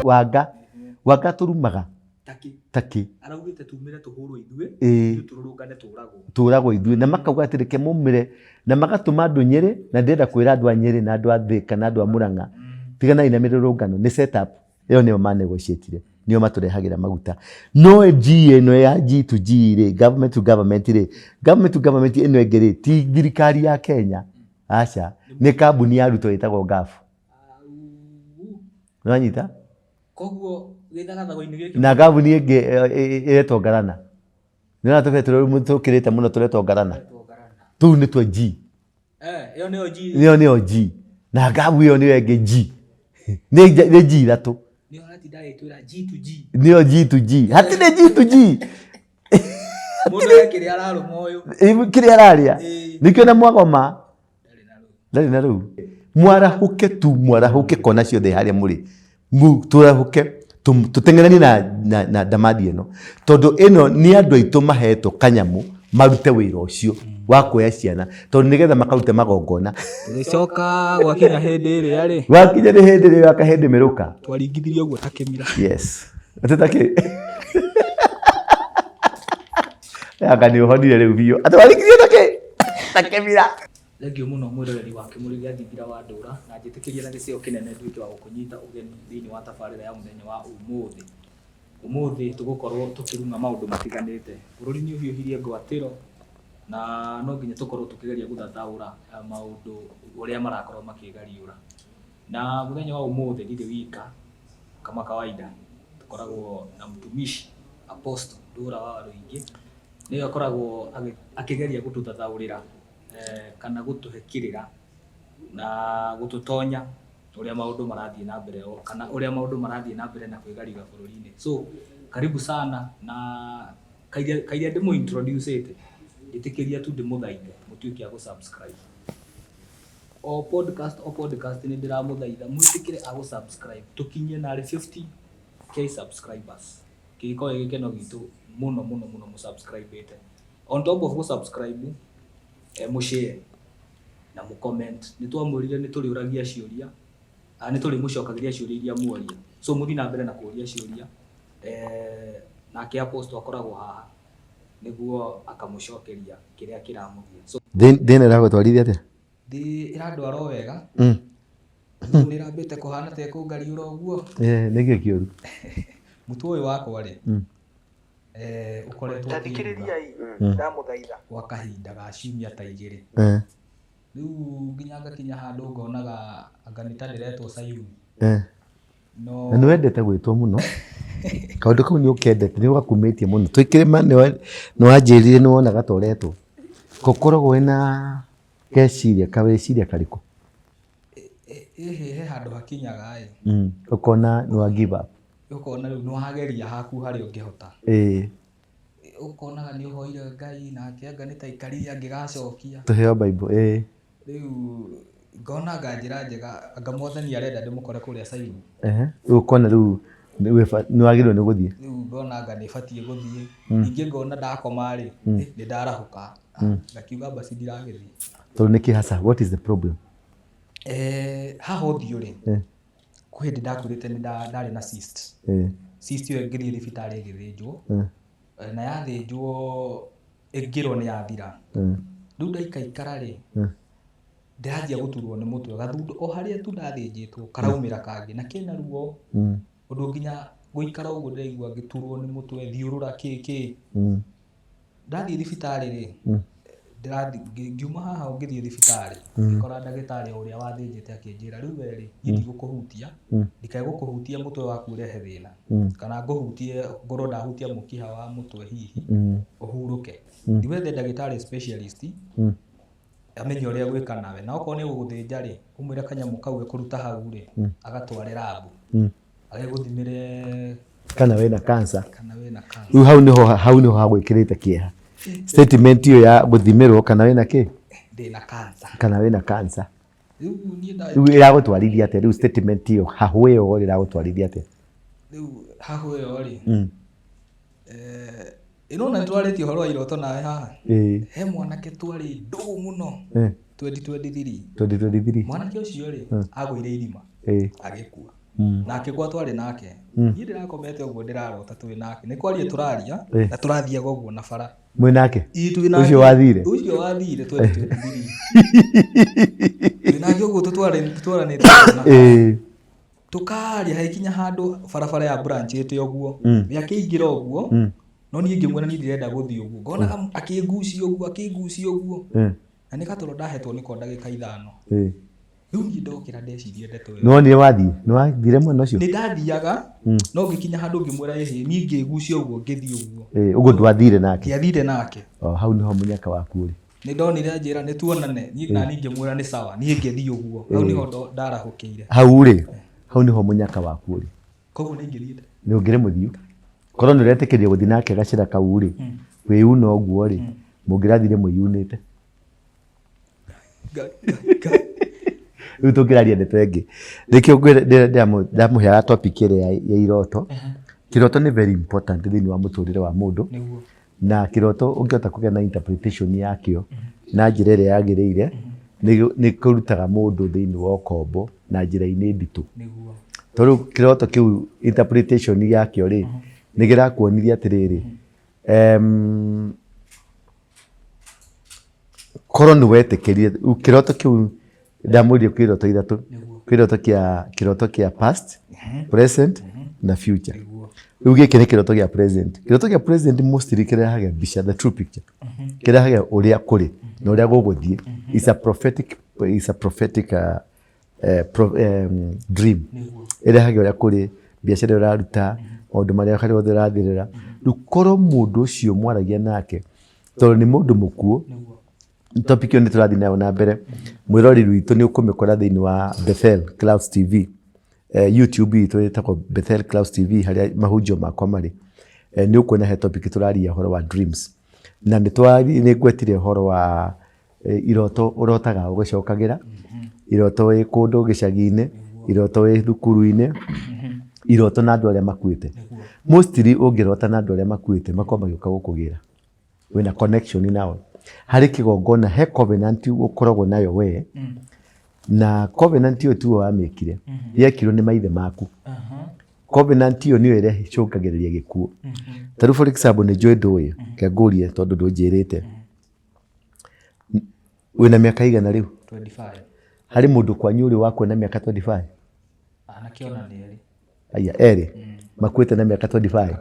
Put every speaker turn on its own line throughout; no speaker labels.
wanga turumaga taki
araugite tumire tuhurwo ithuĩ tururungane
turagwo ithuĩ na makauga atĩ reke mumire na magatũma andũ Nyeri na ndĩrenda kwĩra andũ a Nyeri na andũ a Thika na andũ a Murang'a tiganai na mĩrũrũngano nĩ setup ĩyo nĩyo manegotiatire nĩyo matũrehagĩra maguta no G ĩno ya G to G rĩ government to government ĩno ĩngĩ rĩ ti thirikari ya Kenya aca nĩ kambuni ya Ruto ĩtagwo GAF nĩwanyita
koguo gĩthagathagwo-inĩ gĩkĩ
na kambuni ĩngĩ ĩretwo Ngarana nĩona tũkĩrĩte mũno tũretwo Ngarana tũu nĩ twa G ĩyo nĩyo G na GAF ĩyo nĩyo ĩngĩ G nĩ G ithatũ nĩyo G to G hatirĩ G to G kĩrĩa ararĩa nĩkĩo na mwagoma ndarĩ na rũu mwarahũke kona ciothe harĩa mũrĩ tũrahũke tũteng'erani na ndamathi ĩno tondũ ĩno nĩ andũ aitũ mahetwo kanyamũ marute wĩra ũcio wa kuoya ciana tondũ nĩgetha makarute magongona
tũgĩcoka gwakinya hĩndĩ ĩrĩa rĩ
wakinya nĩ hĩndĩ ĩrĩa akahĩndĩ mĩrũka
twaringithirie ũguo takĩmira
yes atĩtakĩ anga nĩ ũhonire rĩu biũ atwaringithie takĩmira
thengio mũno mwĩroreri wa Kĩmũrĩ gĩa Thithira wa Ndũra na njĩtĩkĩria na gĩcĩo kĩnene nduĩke wa gũkũnyita ũgeni thĩinĩ wa tabarĩra ya mũthenya wa ũmũthĩ tũgũkorwo tũkĩrunga maũndũ matiganĩte bũrũri nĩ ũhiũhirie ngwatĩro na no nginya tũkorwo tũkĩgeria gũthathaũra maũndũ ũrĩa marakorwo makĩgariũra na mũthenya wa ũmũthĩ ndirĩ wika kama kawaida tũkoragwo na mtumishi Apostle Ndũra wa Rũingĩ nĩwe akoragwo akĩgeria gũtũthathaũrĩra kana gũtũhekĩrĩra na gũtũtonya ũrĩa maũndũ marathiĩ na mbere kana ũrĩa maũndũ marathiĩ na mbere na kwĩgariũra bũrũri-inĩ so karibu sana na kaira ndĩmũ introduce ĩtĩkĩria tu ndĩmũthaithe mũtuĩke a gũsubscribe o podcast nĩ ndĩramũthaitha mwĩtĩkĩre a gũsubscribe tũkinyie narĩ 50k subscribers kĩgĩkorwo gĩkeno gitũ mũno mũsubscribe on top of gũsubscribe mũshare na mũcomment nĩ twamwĩrire nĩ tũrĩũragia ciũria nĩ tũrĩmũcokagĩria ciũria iria muoria so mũthiĩ na mbere na kũũria ciũria nake Apostle akoragwo haha nĩguo akamũcokeria kĩrĩa kĩramũgia so
thĩna ĩragũtwarithia atĩa
ĩrandwara wega nĩ ĩrambĩte kũhana ta ĩkũngariũra ũguo
nĩkĩo kĩũru
mũtu ũyũ wakwa rĩ ũkoretwo
ndamũthaitha
gwa kahinda ga ciumia ta igĩrĩ rĩu nginya ngakinya handũ ngonaga anga nĩ ta ndĩretwo Sayuni
na nĩ wendete gwĩtwo mũno kaũndũ kau nĩ ũkendete nĩ ũgakumĩtie mũno twĩkĩrĩma nĩ wanjĩrire nĩ wonaga ta ũretwo gũkoragwo wĩna kawĩciria karĩkũ
he handũ hakinyaga
ũkona nĩ wa give up
ũkona rĩu nĩ wageria haku harĩa ũngĩhota ũkonaga nĩ ũhoire Ngai nake anga nĩ ta ikarire angĩgacokia
tũheo Bible
rĩu ngonaga njĩra njega anga Mwathani arenda ndĩmũkore kũrĩa Sayuni
ũkona rĩu nĩ wagĩrĩirwo nĩ gũthiĩ
rĩu ngonaga nĩ batiĩ gũthiĩ ningĩ ngona ndakoma rĩ nĩ ndarahũka ngakiuga basi ndiragĩthiĩ
tondũ nĩkĩ hasa what is the problem
haha ũthiũ rĩ kwĩ hĩndĩ ndakurĩte nĩ ndarĩ na cyst ĩyo ngĩthiĩ thibitarĩ ĩgĩthĩnjwo na yathĩnjwo ĩngĩrwo nĩ yathira rĩu ndaikaikara rĩ ndĩranjia gũturwo nĩ mũtwe gathundo o harĩa tu ndathĩnjĩtwo karaumĩra kangĩ na kena ruo ũndũ nginya gũikara ũguo ndĩraigua ngĩturwo nĩ mũtwe thiũrũra kĩĩ ndathiĩ thibitarĩ rĩ ngiuma haha ngĩthiĩ thibitarĩ ngĩkora ndagĩtarĩ ũrĩa wathĩnjĩte akĩnjĩra rĩu werĩ ndigũkũhutia ndikae gũkũhutia mũtwe waku ũrehe thĩna kana ngũhutie ngorwo ndahutia mũkiha wa mũtwe hihi ũhurũke ndiwethe ndagĩtarĩ specialist amenye ũrĩa gwĩka nawe na okorwo nĩ gũgũthĩnja rĩ ũmwĩre kanyamũ kau gakũruta hau rĩ agatware rabu agĩgũthimĩre
kana wĩna cancer rĩu hau nĩho hagwĩkĩrĩte kĩeha statement hiyo ya gũthimĩrwo kana wĩna kĩ
ndĩna cancer
kana wĩna cancer rĩu ĩragũtwarithia atĩa rĩu statement hiyo hahu ĩyo ĩragũtwarithia atĩa
rĩu hahu ĩyo rĩ ĩnona nĩtwarĩtie ũhoro wa iroto nawe haha he mwanake twarĩ ndũgũ mũno 2023
2023
mwanake ũcio rĩ agũire irima agĩkua nake kwa twari nake niĩ ndĩrakomete ũguo ndĩrarota twĩ nake nĩ kwaria tũraria na tũrathiaga ũguo na bara
mwĩ nake ũcio wathire
twĩ nake ũguo tũtwaranĩte tukaria haikinya handu barabara ya branch ite ũguo yakĩingĩra ũguo no niĩ ngĩmwĩra niĩ ndirenda gũthiĩ ũguo ngona akĩngucia ũguo na nĩgatũro ndahetwo nĩko ndagĩka 5 rĩu niĩ ndokĩra ndeciria ndeto ĩyo
no niĩ wathire mwena ũcio
nĩ ndathiaga no ngĩkinya handũ ngĩmwĩra niĩ ngĩgucia ũguo ngĩthiĩ ũguo
ũguo ndwathire nake
ndiathire nake
hau nĩho mũnyaka waku ũrĩ
nĩ ndonire njĩra nĩ tuonane niĩ na niĩ ngĩmwĩra nĩ sawa niĩ ngĩthiĩ ũguo hau nĩho ndarahũkĩire
hau nĩho mũnyaka waku ũrĩ
koguo nĩ ingĩthiĩte
nĩ ũngĩrĩ mũthiũ korwo nĩ ũretĩkĩria gũthiĩ nake gacĩra kau rĩ wĩuna ũguo rĩ mũngĩrathire mũiunĩte rĩu tũngĩraria ndeto ĩngĩ nĩkĩo ndamũheaga topic ĩrĩa ya iroto kĩroto nĩ very important thĩinĩ wa mũtũrĩre wa mũndũ na kĩroto ũngĩhota kũgĩa na interpretation yakĩo na njĩra ĩrĩa yagĩrĩire nĩ kũrutaga mũndũ thĩinĩ wa ũkombo na njĩra-inĩ nditũ tondũ kĩroto kĩu interpretation yakĩo rĩ nĩ kĩrakuonithia atĩrĩrĩ korwo nĩ wetĩkĩrire kĩroto kĩu ndamũria kĩroto ithatũ kĩroto kĩa past present na future rĩu gĩkĩ nĩ kĩroto gĩa present mostly kĩrehaga mbica the true picture kĩrehaga ũrĩa kũrĩ na ũrĩa gũgũthiĩ is a prophetic dream ĩrehaga ũrĩa kũrĩ biacara ũraruta maũndũ marĩa harĩa othe ũrathirĩra rĩu korwo mũndũ ũcio mwaragia nake tondũ nĩ mũndũ mũkuũ topic ĩyo nĩ tũrathiĩ nayo na mbere mwĩrori witũ nĩ ũkũmĩkora thĩinĩ wa Bethel Clouds TV YouTube itũ ĩtagwo Bethel Clouds TV harĩa mahunjio makwa marĩ nĩ ũkuona he topic tũraria ũhoro wa dreams na nĩ ngwetire ũhoro wa iroto ũrotaga ũgĩcokagĩra iroto wĩ kũndũ gĩcagi-inĩ iroto wĩ thukuru-inĩ iroto na andũ arĩa makuĩte mostly ũngĩrota na andũ arĩa makuĩte makorwo magĩũka gũkũgĩra wĩna connection nao harĩ kĩgongona he covenant ũkoragwo nayo we na covenant ĩyo tu wamĩkire yekirwo nĩ maithe maku covenant ĩyo nĩyo ĩrĩa ĩcũngagĩrĩria gĩkuũ tarĩu for example nĩ njũĩ ndũĩ ngĩngũrie tondũ ndũnjĩrĩte wĩna mĩaka igana rĩu
25
harĩ mũndũ kwanyu ũrĩ wakwo na mĩaka 25
anakiona nĩ erĩ
aya erĩ makuĩte na mĩaka 25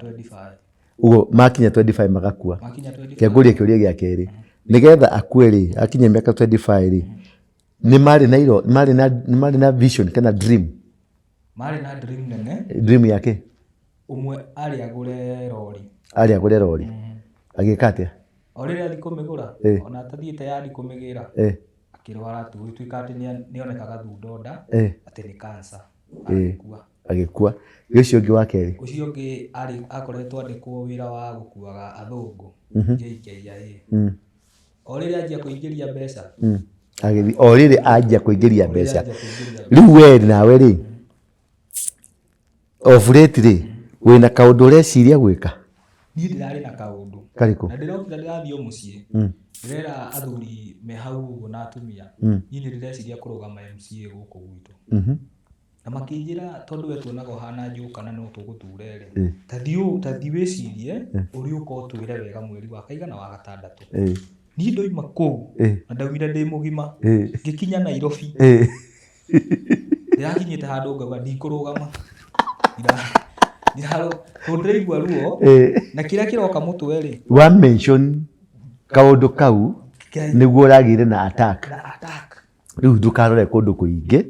ũguo makinya 25 magakua ngĩngũrie kĩũria gĩa kerĩ nĩgetha akue rĩ akinya mĩaka 25 rĩ nĩ marĩ na vision kana dream
nene
dream yake
umwe arĩ agũre rori
agĩka atĩa
rĩrĩa athi kũmĩgũra ona atathiĩte yathi kũmĩgĩra akĩrwara tu gũtuĩka atĩ nĩonekaga thundo nda atĩ nĩ cancer
agĩkua ũcio ũngĩ wa kerĩ
ũcio ũngĩ akoretwo andĩkwo wĩra wa gũkuaga athũngũ JKIA rĩrĩa anjia kũingĩria mbeca
rĩrĩ anjia kũingĩria mbeca rĩu we nawe rĩ of late rĩ wĩna kaũndũ ũreciria gwĩka
niĩ ndĩrarĩ na kaũndũ
karĩkũ
na ndĩrathiĩ mũciĩ ndĩrera athuri me hau ũguo na atumia niĩ nĩ ndĩreciria kũrũgama MCA gũkũ gwitũ na makĩnjĩra tondũ we tuonaga ũhana njũkana no tũgũture rĩ ta thiĩ wĩcirie ũrĩa ũkorwo twĩre wega mweri wa kaigana wa gatandatũ niĩ ndoima kũu na ndaumire ndĩ mũgima ngĩkinya Nairobi ndĩrakinyĩte handũ ngauga ndikũrũgama ndĩraigua ruo na kĩrĩa kĩroka mũtwe rĩ
wa mention kaũndũ kau nĩguo ũragĩire na attack rĩu ndũkarore kũndũ kũingĩ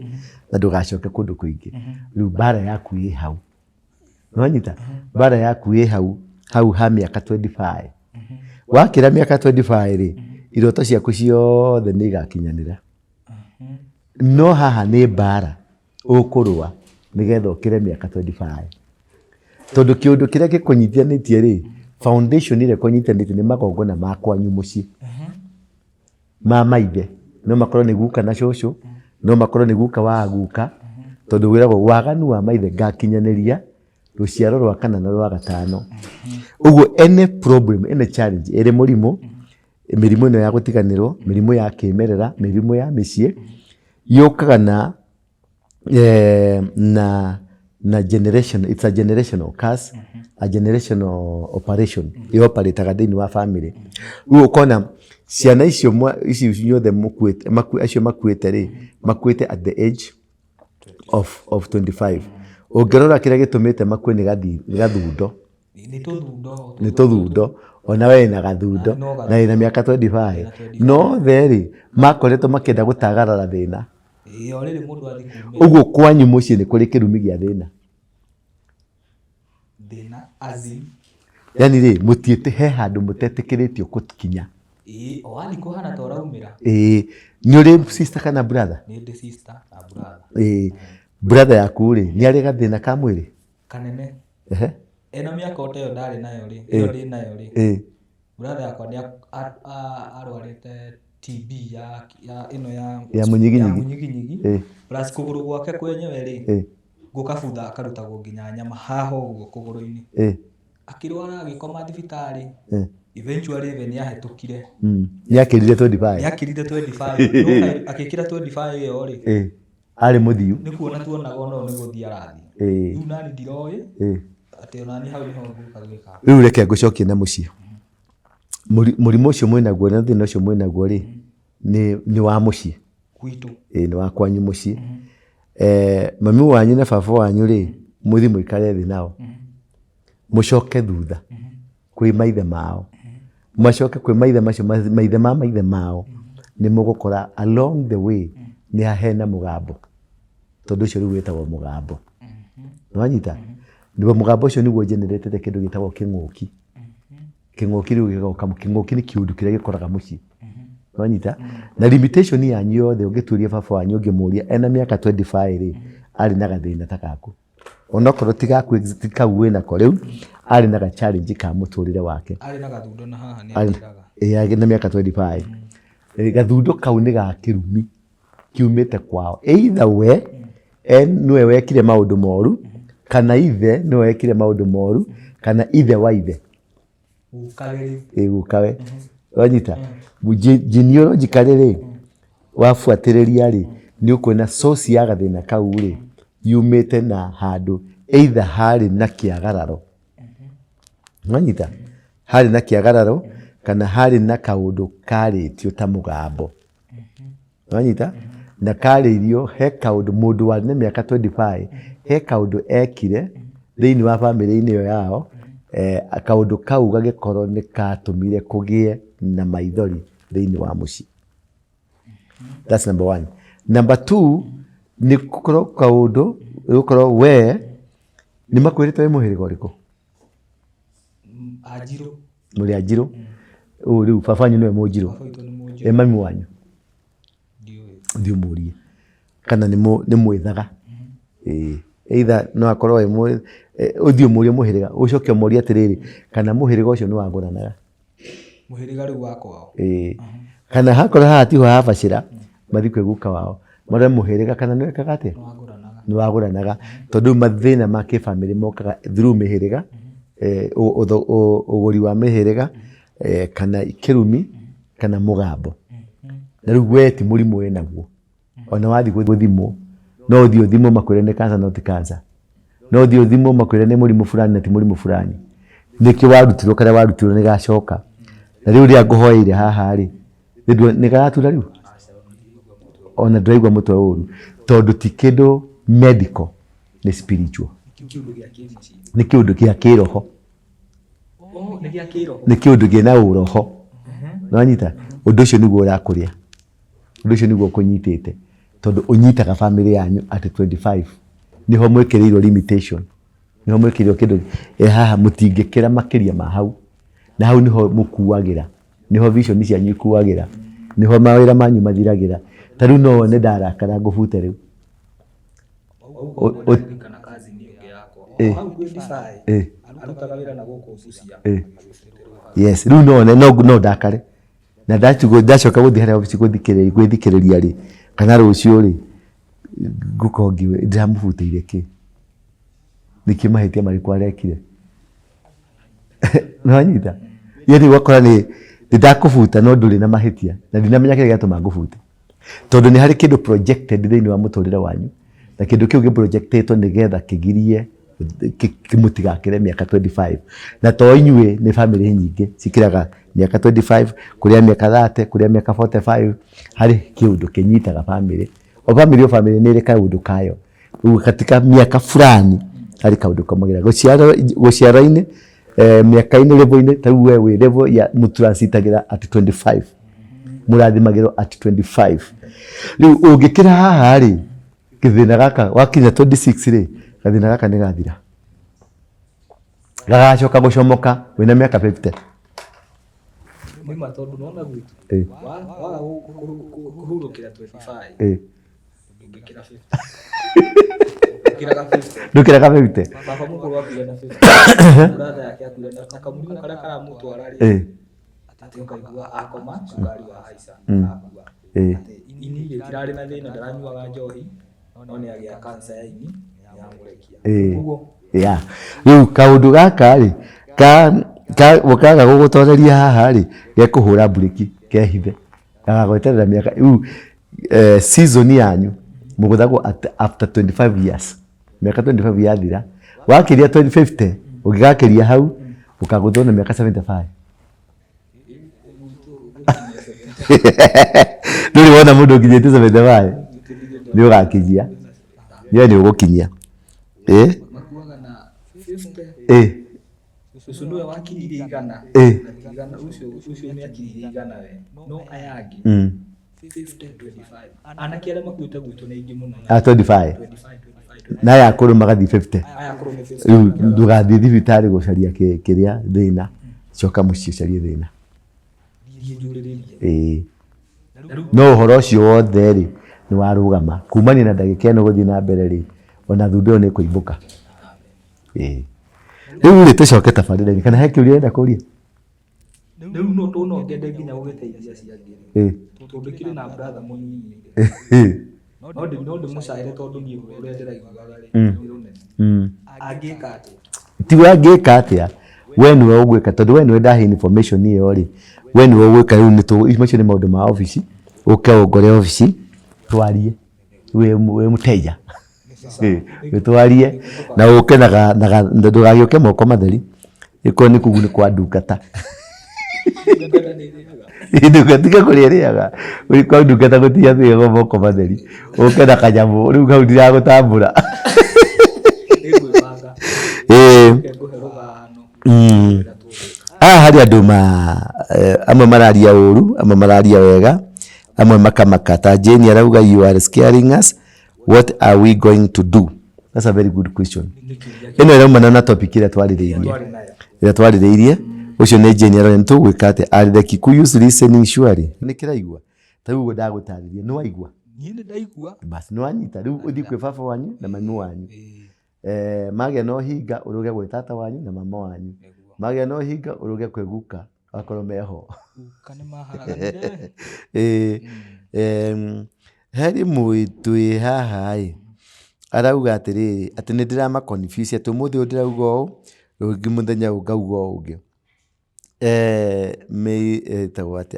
na ndũgacoke kũndũ kũingĩ rĩu mbara yaku ĩ hau nĩwanyita mbara yaku ĩ hau ha mĩaka 25 wakĩra mĩaka 25 rĩ iroto ciaku ciothe nĩ igakinyanĩra no haha nĩ mbara ũkũrũa nĩgetha ũkĩre mĩaka 25 tondũ kĩũndũ kĩrĩa gĩkũnyitithanĩtie rĩ foundation ĩrĩa ĩkũnyitithanĩtie nĩ magongona ma kwanyu mũciĩ ma maithe no makorwo nĩ guka na cũcũ no makorwo nĩ guka wa guka tondũ wĩragwo waganu wa maithe ngakinyanĩria rũciaro rwa kana na rwa gatano ũguo any problem any challenge ĩrĩ mũrimũ mĩrimũ ĩno ya gũtiganĩrwo mĩrimũ ya kĩmerera mĩrimũ ya mĩciĩ yũkaga na na generation, it's a generational curse, a generational operation ioperataga thĩinĩ wa family. Rĩu ũkona ciana icio inyothe acio makuĩte at the age of 25. Ũngĩrora kĩrĩa gĩtũmĩte makue nĩ gathundo. Nĩ tũthundo. Ona we na gathundo na ina mĩaka 25. No therĩ makoretwo makĩenda gũtagarara thĩna. Ũguo kwanyu mũciĩ nĩ kũrĩ kĩrumi gĩa thĩna. Yani rĩ mũtiĩte he handũ mũtetĩkĩrĩtio gũkinya.
Wani kuhana tora umira.
Nĩ ũrĩ sister kana brother?
Nĩ ndĩ sister na brother.
Brother yaku rĩ nĩ arĩ gathĩna ka mwĩrĩ?
Kanene. Ena mĩaka oteyo ndarĩ nayo rĩ, ĩyo rĩ nayo rĩ. Brother yakwa nĩ arwarĩte TB ya ĩno ya mũnyiginyigi. Plus kũgũrũ gwake kwenyewe rĩ, gũkabutha akarutagwo nginya nyama haha ũguo kũgũrũ-inĩ. Akĩrwara agĩkoma thibitarĩ. Eventually nĩ ahĩtũkire.
Nĩ akĩrire 25.
Nĩ akĩrire 25. Akĩkĩra 25 ĩyo rĩ.
Arĩ mũthiu.
Nĩ kuona tuonaga no nĩ gũthiĩ arathiĩ. Rĩu nani ndiroĩ. Atĩ ona ni hau nĩho ngũkagĩka.
Rĩu reke ngũcokie na mũciĩ. Mũrimũ ũcio mwĩnaguo na thĩna ũcio mwĩnaguo rĩ nĩ wa mũciĩ.
Gwitũ.
Nĩ wa kwanyu mũciĩ. Mami wanyu na baba wanyu rĩ mũthi mũikare thĩ nao. Mũcoke thutha kwĩ maithe mao. Macoke kwĩ maithe macio maithe mao nĩ mũgũkora along the way nĩ hahena mũgambo. Tondũ ũcio rĩu wĩtagwo mũgambo. Nĩwanyita? Ndipo mũgambo ũcio nĩguo generate kĩndũ gĩtagwo kĩng'ũki. Kĩng'ũki rĩu gĩgoka, kĩng'ũki nĩ kĩũndũ kĩrĩa gĩkoraga mũciĩ. Nĩwanyita? Na limitation yanyu yothe ũngĩtuĩria baba wanyu ũngĩmũria ena mĩaka 25 rĩ arĩ na gathĩna ta gaku. Onokorwo ti gaku kau wĩnako rĩu arĩ na challenge ka mũtũrĩre wake.
Arĩ na gathundo na haha nĩ atiraga.
Arĩ na mĩaka 25. Gathundo kau nĩ ga kĩrumi kiumĩte kwao. Either we nĩwe wekire maũndũ moru kana ithe nĩwe wekire maũndũ moru kana ithe wa ithe. Gũkawe. Wanyita? Genealogically rĩ wabuatĩrĩria rĩ nĩ ũkuona source ya gathĩna kau rĩ yumĩte na handũ either harĩ na kĩagararo. Wanyita? Harĩ na kĩagararo kana harĩ na kaũndũ karĩtio ta mũgambo. Wanyita? Na karĩirio he kaũndũ mũndũ warĩ na mĩaka 25 he kaũndũ ekire thĩinĩ wa family-inĩ ĩyo yao. Kaũndũ kau gagĩkorwo nĩ katũmire kũgĩe na maithori thĩinĩ wa mũciĩ. That's number 1. Number 2 nĩ gũkorwo kaũndũ gũkorwo we nĩ makwĩrĩte wĩ mũhĩrĩga ũrĩkũ?
Anjirũ.
Mũrĩ Anjirũ? Rĩu baba wanyu nĩwe Mũnjirũ? Mami wanyu? Ndiũmũrie. Kana nĩ mwĩthaga? Either no akorwo ũthiĩ ũmũrie mũhĩrĩga ũcoke ũmũrie atĩrĩrĩ kana mũhĩrĩga ũcio nĩ wagũranaga?
Mũhĩrĩga rĩu wa kwao.
Kana hakorwo haha tiho habacĩra mathiĩ kwĩ guka wao marĩa mũhĩrĩga kana nĩ wekaga atĩa? Nĩ wagũranaga. Tondũ mathĩna ma kĩbamĩrĩ mokaga through mĩhĩrĩga, ũgũri wa mĩhĩrĩga kana kĩrumi kana mũgambo. Na rĩu we ti mũrimũ wĩnaguo. Ona wathiĩ gũthimwo no ũthiĩ ũthimwo makwĩre nĩ cancer no ti cancer. No ũthiĩ ũthimwo makwĩre nĩ mũrimũ fulani na ti mũrimũ fulani. Nĩkĩo warutirwo karĩa warutirwo nĩ gacoka. Na rĩu rĩrĩa ngũhoeire haha rĩ nĩ garatura rĩu? Ona ndĩraigua mũtwe ũru tondũ ti kĩndũ medical, nĩ spiritual. Nĩ kĩũndũ gĩa kĩroho. Nĩ kĩũndũ kĩna ũroho. Nĩwanyita? Ũndũ ũcio nĩguo ũrakũrĩa. Ũndũ ũcio nĩguo ũkũnyitĩte tondũ ũnyitaga family yanyu at 25. Nĩho mwĩkĩrĩirwo limitation. Nĩho mwĩkĩrĩirwo kĩndũ haha mũtingĩkĩra makĩria ma hau. Na hau nĩho mũkuagĩra. Nĩho vision cianyu ikuagĩra. Nĩho mawĩra manyu mathiragĩra. Ta rĩu no wone ndarakara ngũbute rĩu.
Kana kazi nĩ ĩngĩ yakwa. Hau 25. Arutaga wĩra na gũkũ Busia.
Yes, rĩu no wone no ndakare. Na ndacoka gũthiĩ harĩa ofici gwĩthikĩrĩria rĩ kana rũciũ rĩ ngũkorwo ndĩramũbutĩire kĩ? Nĩkĩ mahĩtia marĩkũ arekire? Nĩwanyita? Yaani wakora nĩ ndakũbuta no ndũrĩ na mahĩtia na ndinamenya kĩrĩa gĩatũma ngũbute. Tondũ nĩ harĩ kĩndũ projected thĩinĩ wa mũtũrĩre wanyu na kindu kiu giprojectetwo nigetha kigirie kimutigakire miaka 25 na to inyue ni family nyingi cikiraga miaka 25 kuria miaka 30 kuria miaka 45 hari kiundu kinyitaga family o family ni ri kaundu kayo katika miaka fulani hari kaundu kamagira guciara-ini miaka-ini level-ini tau we level ya mutransitagira at 25 murathimagiro at 25 riu ungikira haha ri kithina gaka wakinya 26 ri gathina gaka ni gathira gagacoka gucomoka wina miaka 50
Mima tondu nona gwitu waga kuhurukira 25 ngikira 50
ndukiraga 50
baba mukuru wakire na 50 brother yake akire na kamurimu kara kara mutu arari ati ukaigua akoma sukari wa haisa akua ati ini kirari na thina ndaranyuaga njohi no ni agia cancer ya ini ya murekia uguo
riu kaundu gaka ri wakaga gugutoreria haha ri gekuhura breki kehithe gagagweterera miaka riu season yanyu muguthagwo after 25 years miaka 25 yathira wakiria 2050 ugigakiria hau ukaguthwo na miaka 75 nduri wona mundu nginyite 75 ni ugakijia ni ugukinyia
makuaga na 50 usunduwe wakiri igana igana ucio ni akiri igana we no ayagi 50 25 anake arĩa makuĩte gwitũ nĩ aingĩ mũno
25 na ya kuru magathi 50 riu ndugathi thibitari gucaria kiria thina coka muciĩ ucarie thina no uhoro ucio wothe ri ni warugama kumania na ndagika ĩno guthii na mbere ri ona thundu ni kuimbuka riu ri tucoke tabarĩra-inĩ kana he kĩũria ũrenda kũria
rĩu no tũnongende nginya gũgĩteithia ciangĩ tondũ kĩrĩ na brother mũnini no ndĩmũcaĩre tondũ niĩ ũrĩa ndĩraiguaga rĩ angĩka atĩa
ti angĩka atĩa we nĩwe ũgwĩka tondũ we nĩwe ndahe information ĩyo rĩ we nĩwe ũgwĩka rĩu macio nĩ maũndũ ma obici ũke ũngore obici twarie wĩ mũteja twarie na ũke na ndũgagĩũke moko matheri ĩkorwo nĩ kugu nĩ kwa ndungata ndungatiga kũrĩa ĩrĩaga kwa ndungata gũtiathĩagwo moko matheri ũke na kanyamũ rĩu hau ndiragũtambũra hari andũ amwe mararia ũru amwe mararia wega amwe makamaka ta Jane arauga you are scaring us what are we going to do that's a very good question ĩno ĩraumana na topic ĩrĩa twarĩrĩirie ucio nĩ Jane arauga nĩtũgwĩka atĩ are the Kikuyus listening surely nĩ kĩraigua ta ũguo ndagũtarĩria nĩ waigua
niĩ nĩ ndaigua
basi nĩ wanyita rĩu ũthiĩ kwĩ baba wanyu na mami wanyu magĩa no hinga ũrũge gwĩ tata wanyu na mama wanyu magĩa no hinga ũrũge kwĩ guka akorwo meho heri mwĩtũ haha arauga atĩrĩrĩ atĩ nĩ ndĩrama confuse atĩ ũmũthĩ ũyũ ndĩrauga ũũ rũngĩ mũthenya ũngauga ũngĩ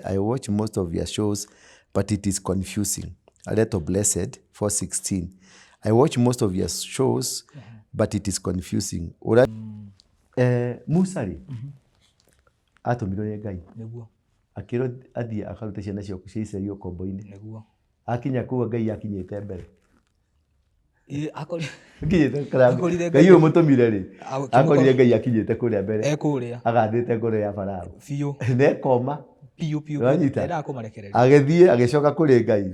I watch most of your shows but it is confusing. Areto Blessed 416 I watch most of your shows but it is confusing. Musa rĩ atũmirwo nĩ Ngai
nĩguo
akĩrwo athiĩ akarute ciana ciaku cia Israeli ũkombo-inĩ nĩguo akinya kũu Ngai akinyĩte mbere Ngai ũyũ mũtũmire rĩ akorire Ngai akinyĩte kũrĩa mbere agathĩte ngoro ya Farao nekoma agĩthiĩ agĩcoka kũrĩ Ngai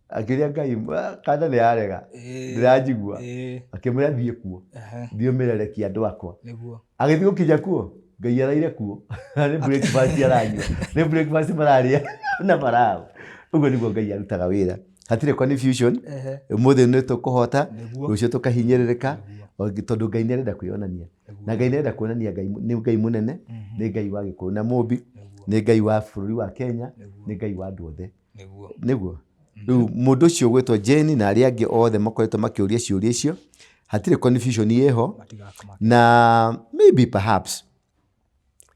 akĩria Ngai kana nĩ arega ndĩranjigua akĩmwĩra thiĩ kuo thiĩ ũmĩrerekie andũ akwa agĩthiĩ gũkinya kuo Ngai araire kuo nĩ breakfast aranyua nĩ breakfast mararĩa na Farao ũguo nĩguo Ngai arutaga wĩra hatirĩ confusion ũmũthĩ nĩ tũkũhota rũciũ tũkahinyĩrĩrĩka tondũ Ngai nĩ arenda kwĩonania na Ngai nĩ arenda kuonania nĩ Ngai mũnene nĩ Ngai wa Gĩkũyũ na Mũmbi nĩ Ngai wa bũrũri wa Kenya nĩ Ngai wa andũ othe nĩguo rĩu mũndũ ũcio gwĩtwo Jane na arĩa angĩ othe makoretwo makĩũria ciũria icio hatirĩ confusion ĩho na maybe perhaps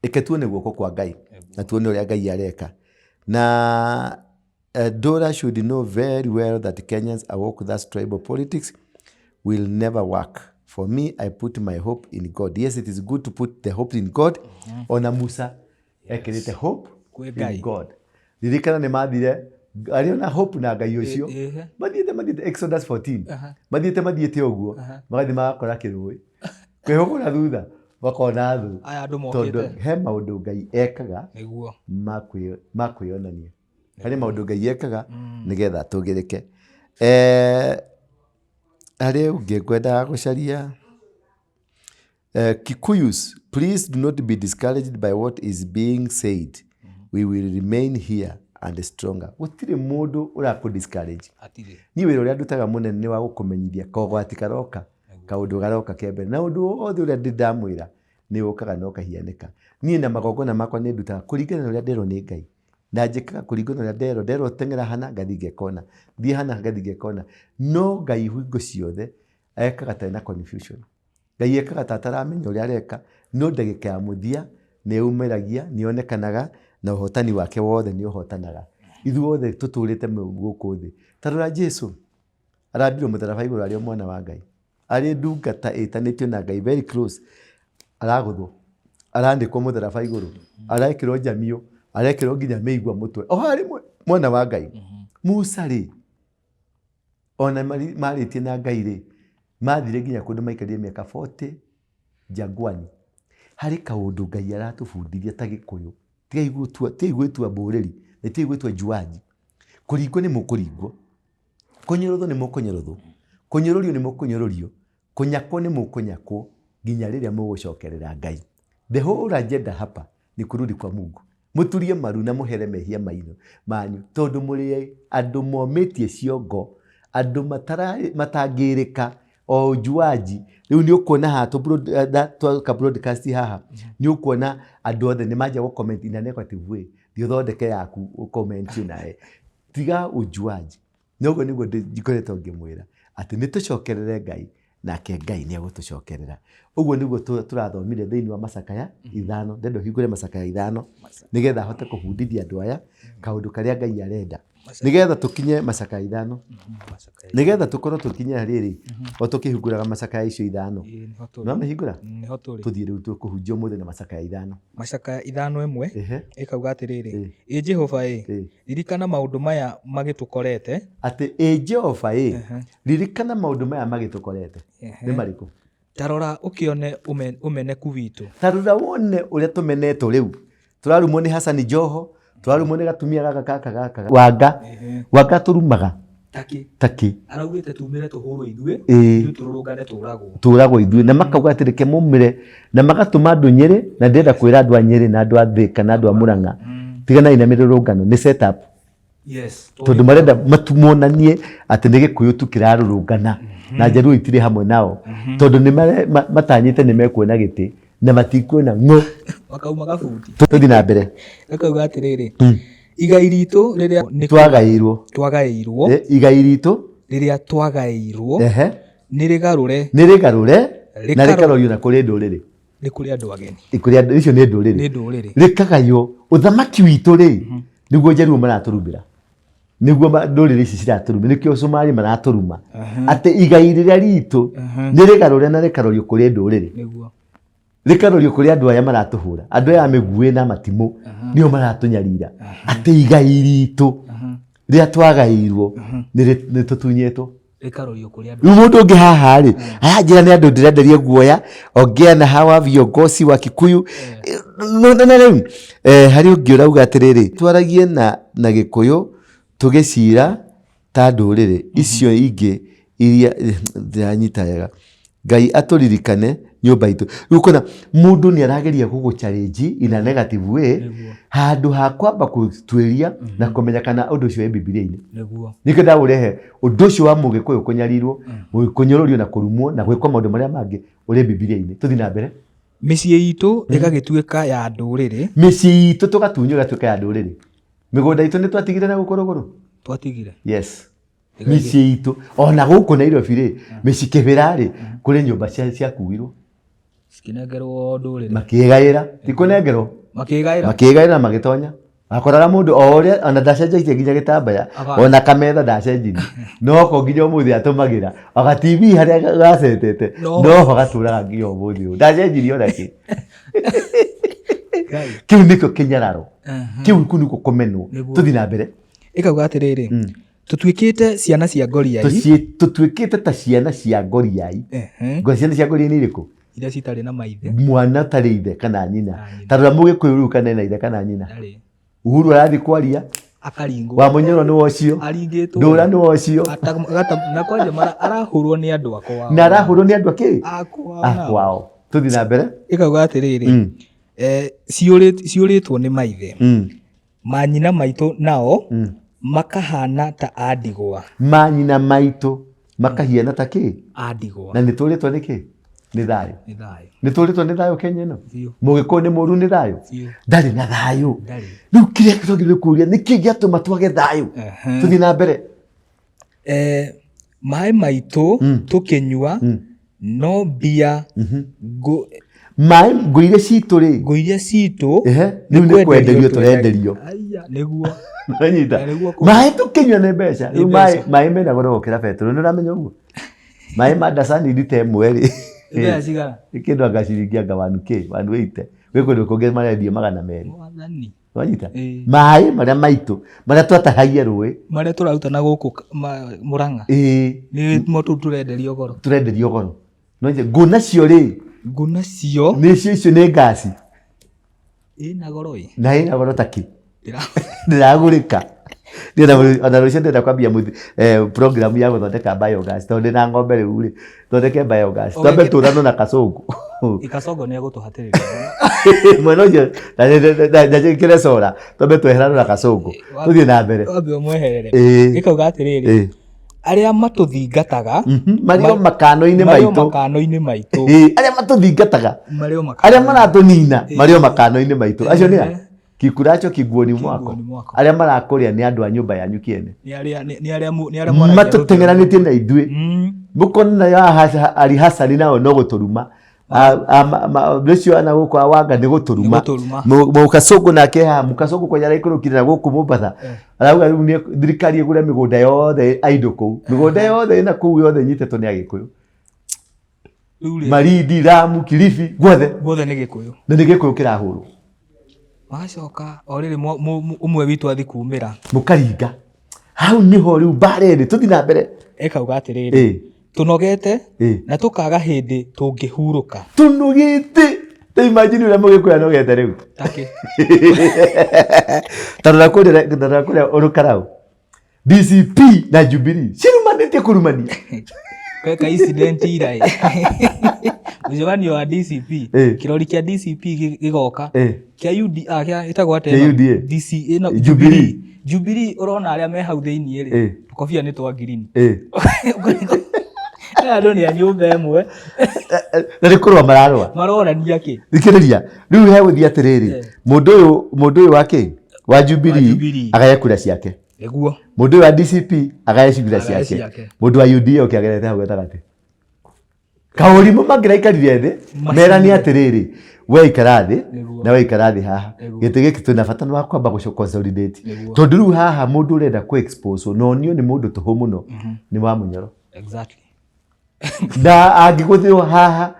eke tuone guoko kwa Ngai na tuone ũrĩa Ngai areka na Dora should know very well that Kenyans are woke with that tribal politics will never work. For me, I put my hope in God. Yes, it is good to put the hope in God. Ona Musa, ekirite hope in God. Ririkana nĩ mathire, arĩ ona hope na Ngai ũcio. Mathiĩte Exodus 14. Mathiĩte ũguo. Magathiĩ magakora kĩrũĩ. Kwĩhũgũra thutha, makona thũ. Tondũ he maũndũ Ngai ekaga ma kwĩonania. Harĩ maũndũ Ngai ekaga nĩgetha tũgĩrĩke. Harĩ ũngĩ ngwendaga gũcaria. Kikuyus, please do not be discouraged by what is being said. We will remain here and stronger. Gũtirĩ mũndũ ũrakũ discourage. Niĩ wĩra ũrĩa ndutaga mũnene nĩ wa gũkũmenyithia kogwati karoka, kaũndũ garoka kĩambere. Na ũndũ wothe ũrĩa ndamwĩra nĩ ũkaga na ũkahianĩka. Niĩ na magongona makwa nĩ ndutaga kũringana na ũrĩa nderwo nĩ Ngai. Na njĩkaga kũringana na ũrĩa nderwo teng'era hana ngathi ngekona. Thiĩ hana ngathi ngekona. No Ngai hingo ciothe ekaga tarĩ na confusion. Ngai ekaga ta ataramenya ũrĩa areka, no ndagĩka ya mũthia nĩ umĩragia, nĩ onekanaga na ũhotani wake wothe nĩ ũhotanaga. Ithuothe tũtũrĩte gũkũ thĩ. Ta rora Jesũ arambirwo mũtharaba igũrũ arĩ o mwana wa Ngai. Arĩ ndungata ĩtanĩtio na Ngai very close. Aragũthwo. Arandĩkwo mũtharaba igũrũ. Arekĩrwo njamio. Arekĩrwo nginya mĩigua mũtwe. O harĩ mwana wa Ngai. Musa rĩ, ona marĩtie na Ngai rĩ, mathire nginya kũndũ maikarire mĩaka 40 jangwani. Harĩ kaũndũ Ngai aratũbundithia ta Gĩkũyũ. Tigai gwĩtua mbũrĩri, na tigai gwĩtua njuanji. Kũringwo nĩ mũkũringwo. Kũnyũrũthwo nĩ mũkũnyũrũthwo. Kũnyũrũrio nĩ mũkũnyũrũrio. Kũnyakwo nĩ mũkũnyakwo nginya rĩrĩa mũgũcokerera Ngai. The whole agenda hapa ni kurudi kwa Mungu. Muturie maru na muhere mehia manyu. Tondu muri andu mometie ciongo, andu matangirika o juaji. Riu ni ukuona ha to broadcast haha. Ni ukuona andu othe ni maja go comment in a negative way. Thiothondeke yaku comment nae. Tiga ujuaji. Nogo niguo ndikoretwo ngimwira ati nitucokerere Ngai nake Ngai ni agutucokerera. Uguo niguo turathomire thiini wa Macakaya 5. Ndendo hingure Macakaya 5 nigetha hote kuhundithia andu aya kaundu karia Ngai arenda. Nigetha tukinye Macakaya 5. Nigetha tukorwo tukinye hariri o tukihinguraga Macakaya icio 5. No mehingura tuthie riu tukuhunjia muthe na Macakaya 5.
Macakaya 5:1 ikauga atiriri, Jehova ririkana maundu maya magitukorete.
Ati Jehova ririkana maundu maya magitukorete. Ni mariku?
Tarora ukione umeneku witu.
Tarora wone uria tumenetwo riu. Turarumwo ni Hassan Joho, turarumwo ni gatumia gaka Wanga turumaga taki
araugite tumire tuhuru ithue tururungane
turagwo ithue na makauga ati reke mumire na magatuma andu Nyeri na ndenda kwira andu a Nyeri na andu a Thika na andu a Murang'a tigana ina mirurungano ni set up.
Yes,
tondu marenda matumonanie ati ni Gikuyu tu kirarurungana na Jaruo itire hamwe nao tondu ni matanyite ni mekuona giti na matikuona ngo
wakauma gabuti
tuthi na mbere
akauga atiriri igai ritu riria
twagairwo igai ritu
riria twagairwo ni rigarure
na rikarorio na kuri nduriri
ni kuri andu ageni
icio ni nduriri rikagayo uthamaki witu ri niguo Jaruo maraturumbira niguo nduriri ici ciraturuma nikio Somali maraturuma ati igai riria ritu ni rigarure na rikarorio kuri nduriri
niguo
rikarorio kuri andu aya maratuhura andu aya miguĩ na matimũ nio maratunyarira ati igai ritu ria twagairwo ni tutunyetwo
rikarorio kuri andu
mundu ungi haha ri aranjira ni andu ndirenderie guoya ongeana hawa viongozi wa Kikuyu hari ungi urauga atiriri twaragie na Gikuyu tugicira ta nduriri icio ingi iria ndanyitaga Ngai aturirikane nyumba itu. Ukona mundu ni arageria guguchallenge in a negative way handu ha kwamba gutwiria na kumenya kana undu ucio e Biblia-ini.
Niguo
Nikenda urehe undu ucio wa Mugikuyu kunyarirwo kunyororio na kurumwo na gwikwa maundu maria mangi uri Biblia-ini. Tuthi na mbere.
Micii itu igagituika ya nduriri.
Micii itu tugatunywo igatuika ya nduriri. Migunda itu ni twatigire na gukorogoro.
Twatigire.
Yes. Micii itu ona guku Nairobi ri micikebira ri kuri nyumba cia kuirwo
sikinengerwo nduriri
makigaira tikunengerwo
makigaira
magitonya akoraga mundu o uria ona ndacenjetie nginya gitambaya ona kametha ndacenjirie no ko nginya umuthi atumagira aga TV haria gacetete no ho gaturaga nginya umuthi ndacenjirie ona ki kiu niko kinyararo kiu kuniko kumenwo tuthi na mbere
ikauga atiriri tutwikite ciana cia ngoriai
tutwikite ta ciana cia ngoriai ciana cia ngoriai ni iriku
iria citari na maithe
mwana tari ithe kana nyina tarura mugikuyu riu kana na ithe kana nyina Uhuru arathi kwaria
akaringwo
wa munyoro ni wocio
aringitwo
ndura ni wocio
na kwanje mara arahurwo ni andu akwa
na arahurwo ni andu aki
akwao
tuthi na mbere
ikauga atiriri ciuritwo ni maithe manyina maitu nao makahana ta andigwa
manyina maitu makahiana ta ki
andigwa
na nituritwo ni ki ni thayo nituritwo ni thayo Kenya no
Biũ.
mugiko ni muru ni thayo
Biũ.
ndari na thayo
Ndari.
riu kiria kitogire kuria niki giatuma twage thayo tuthi na mbere
maĩ maitũ tukinyua no mbia
maĩ ngũire citũ ri
ngũiria citũ
riu ni kwenderio turenderio
aya niguo
anyita maĩ tukinyua ni mbeca riu maĩ mena goro gukira petrol ni uramenya uguo maĩ ma dasani lita ĩmwe ri
Mbea cigana
kindu anga ciringi anga 180 we kundu kungi marendia 200
mwathani
wanyita maĩ maria maitu maria twatahagia rũĩ
maria tũraruta na gũkũ Murang'a nĩ mo turenderio goro
no nje ngũ cio ri
ngũ nacio
nĩ cio icio nĩ ngasi
ĩna goro
na ĩna goro taki ndiragũrĩka ona rũciũ ndĩrenda kwambia program ya gũthondeka biogas tondũ ndĩna ng'ombe rĩu rĩ thondeke biogas twambe tũrano na Kasongo
Kasongo nĩ egũtũhatĩrĩria
mwena ũcio ndakĩre cora twambe tweherano na Kasongo tũthiĩ na mbere
wambe ũmweherere ĩkauga atĩrĩrĩ arĩa matũthingataga
mario makano-inĩ maitũ arĩa matũthingataga arĩa maratũnina mario makano-inĩ maitũ acio nĩ Kikuracho kiguoni mwako aria marakuria ni andu a nyumba yanyu kiene
ni aria
matutengeranĩtie na ithuĩ mukona ya Ali Hassan nao no guturuma Mrisho ana guko awanga ni guturuma Mukasongo nake ha Mukasongo kwa yara ikurukire na guku Mombasa arauga ni thirikari igure migunda yothe aindo kuu migunda yothe ina kuu yothe nyitetwo ni agikuyu Marindi Ramu Kilifi gwothe
ni gikuyu
na ni gikuyu kirahurwo
magacoka oriri umwe witu athi kumira
mukaringa hau niho riu barere tuthi na mbere
ekauga atiriri tunogete na tukaga hindi tungihuruka
tunugite te imagine ule mugikuya nogete riu
taki
tarora kuria urukarau DCP na Jubilee cirumanite kurumania
ka incident irai Mujawani wa DCP kirori kia DCP gigoka kia UDA kia itagwo atema DCA na Jubilee urona aria me hau thiini ri kofia ni twa green ado ni anyumba emwe
na rikurwa
marorania ki
thikiriria riu he guthia atiriri mundu uyu wake wa Jubilee agaya kura ciake
niguo
mundu wa DCP agaya cigura ciake mundu wa UDA ukiagerete hau gatagati kaurimu mangiraikarire thi merani atiriri we ikarathi na we ikarathi haha giti giki tunabata no kwamba guco consolidate tondu riu haha mundu urenda ku expose no nio ni mundu tuhu muno ni wa munyoro
exactly
na angiguthio haha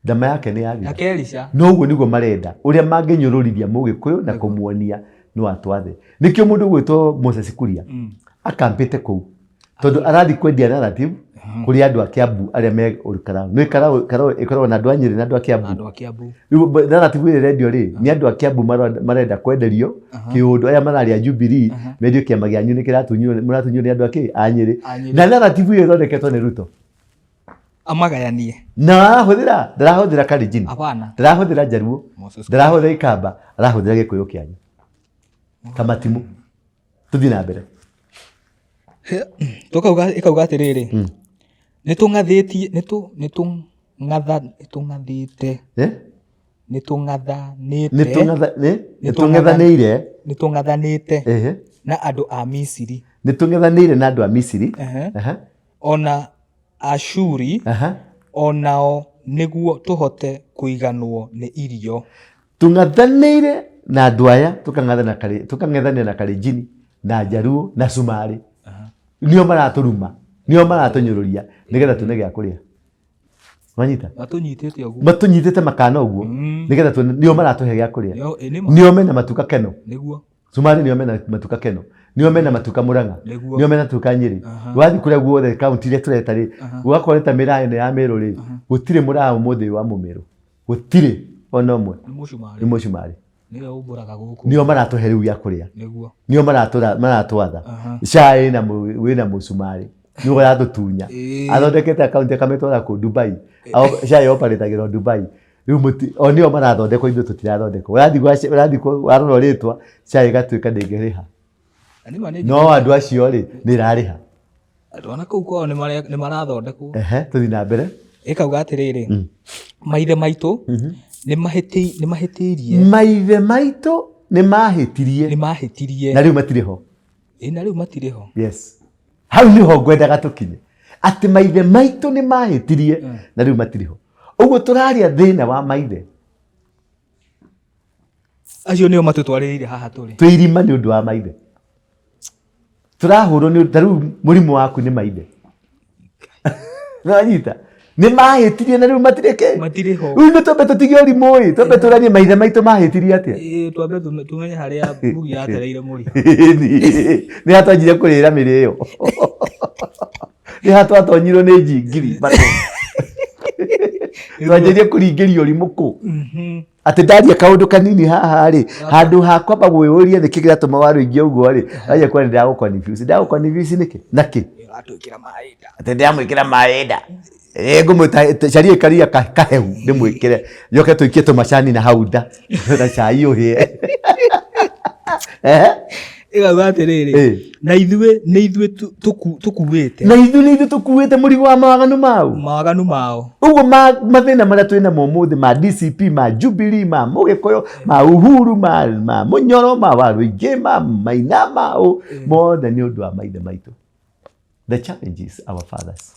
ndama yake ni yathi
akerisha
no uguo niguo marenda uria manginyururithia mugikuyu na kumuonia no atwathe nikio mundu gwitwo Moses Kuria akampite kuu tondu arathi kwendia narrative kuri andu a Kiambu aria me urikara no ikorwo na andu a Nyeri na andu a Kiambu narrative ire radio ri ni andu a Kiambu marenda kwenderio kiundu aya mararia Jubilee medio kiama gianyu ni kiratunywo muratunyo ni andu a Nyeri na narrative ire thondeketwo ni Ruto
amagayanie
na ndarahuthira Kalenjin
apana
ndarahuthira Jaruo ndarahuthira Ikamba arahuthira Gikuyu kianyu kamatimu tuthi na mbere
ikauga atiriri nitung'athanite na andu a Misiri
nitung'ethanire na andu a Misiri
ona Ashuri onao niguo tuhote kuiganwo ni irio
tung'athanire na andũ aya tũkang'ethania na Kalenjin na Jaluo na Somali nĩo maratũruma nĩo maratũnyũrũria nĩgetha tuone gĩa kũrĩa. Wanyita matũnyitĩte makana ũguo nĩgetha nĩo maratũhe gĩa kũrĩa. Nĩo mena matuka Keno nĩguo Somali, nĩo mena matuka Keno, nĩo mena matuka Murang'a, nĩo mena matuka Nyeri. Wathi kũrĩa guothe kaunti iria tũreta rĩ ũgakora ta mĩraa ĩno ya Meru rĩ gũtirĩ mũraa ũmũthĩ wa Mũmeru, gũtirĩ ona ũmwe nĩ Mũsomali. Nĩo maratũhe rĩu gĩa kũrĩa, nĩo maratwatha. Cai wĩna Mũsomali nĩo aratũtunya, athondekete akaunti akametwara kũ Dubai, cai operatagĩrwo Dubai. Rĩu o nĩo marathondekwo, ithuĩ tũtirathondekwo. Ũrathiĩ warora rĩtwa cai gatuĩka ndĩngĩrĩha, no andũ acio rĩ nĩ ĩrarĩha.
Andũ ana kũu kwao nĩ marathondekwo.
Tũthiĩ na mbere.
Ĩkauga atĩrĩrĩ, maithe maitũ nĩ mahĩtĩirie,
maithe maitũ nĩ mahĩtirie na rĩu matirĩ ho.
Na rĩu matirĩ ho.
Yes, hau nĩho ngwendaga tũkinye, atĩ maithe maitũ nĩ mahĩtirie na rĩu matirĩ ho. Ũguo tũraria thĩna wa maithe
acio nĩo matũtwarĩrĩire haha tũrĩ,
twĩ irima nĩ ũndũ wa maithe. Tũrahũrwo nĩ rĩu mũrimũ waku nĩ maithe. Nĩwanyita, nĩ mahĩtirie na rĩu matirĩ ho. Rĩu nĩ twambe tũtige ũrimũ ũyũ, twambe tũranie maithe maitũ mahĩtirie atĩa.
Twambe tumenye harĩa mbugi yatereire mũri.
Nĩ hatwanjire kũrĩra mĩrĩo, nĩ hatwatonyirwo nĩ njingiri twanjĩrie kũringĩrio ũrimũ kũ. Atĩ ndaria kaũndũ kanini haha rĩ, handũ ha kwamba gwĩyũria nĩkĩ gĩatũma warũingia ũguo rĩ, aje kwa ndagũconfuse nĩkĩ nakĩ atĩ ndamwĩkĩra maĩnda ngũmwĩta caria karia kahehu ndĩmwĩkĩre njoke tũikie tũmacani na hau nda na cai ũhĩe.
Ĩgauga atĩrĩrĩ, na ithuĩ tũkuĩte,
na ithuĩ tũkuĩte mũrigo wa mawaganu mao. Ũguo mathĩna marĩa twĩ namo ũmũthĩ ma DCP, ma Jubilee, ma Mũgĩkũyũ, ma Uhuru, ma Mũnyoro, ma Warũingĩ, ma Maina, mothe nĩ ũndũ wa maithe maitũ. The challenge is our fathers.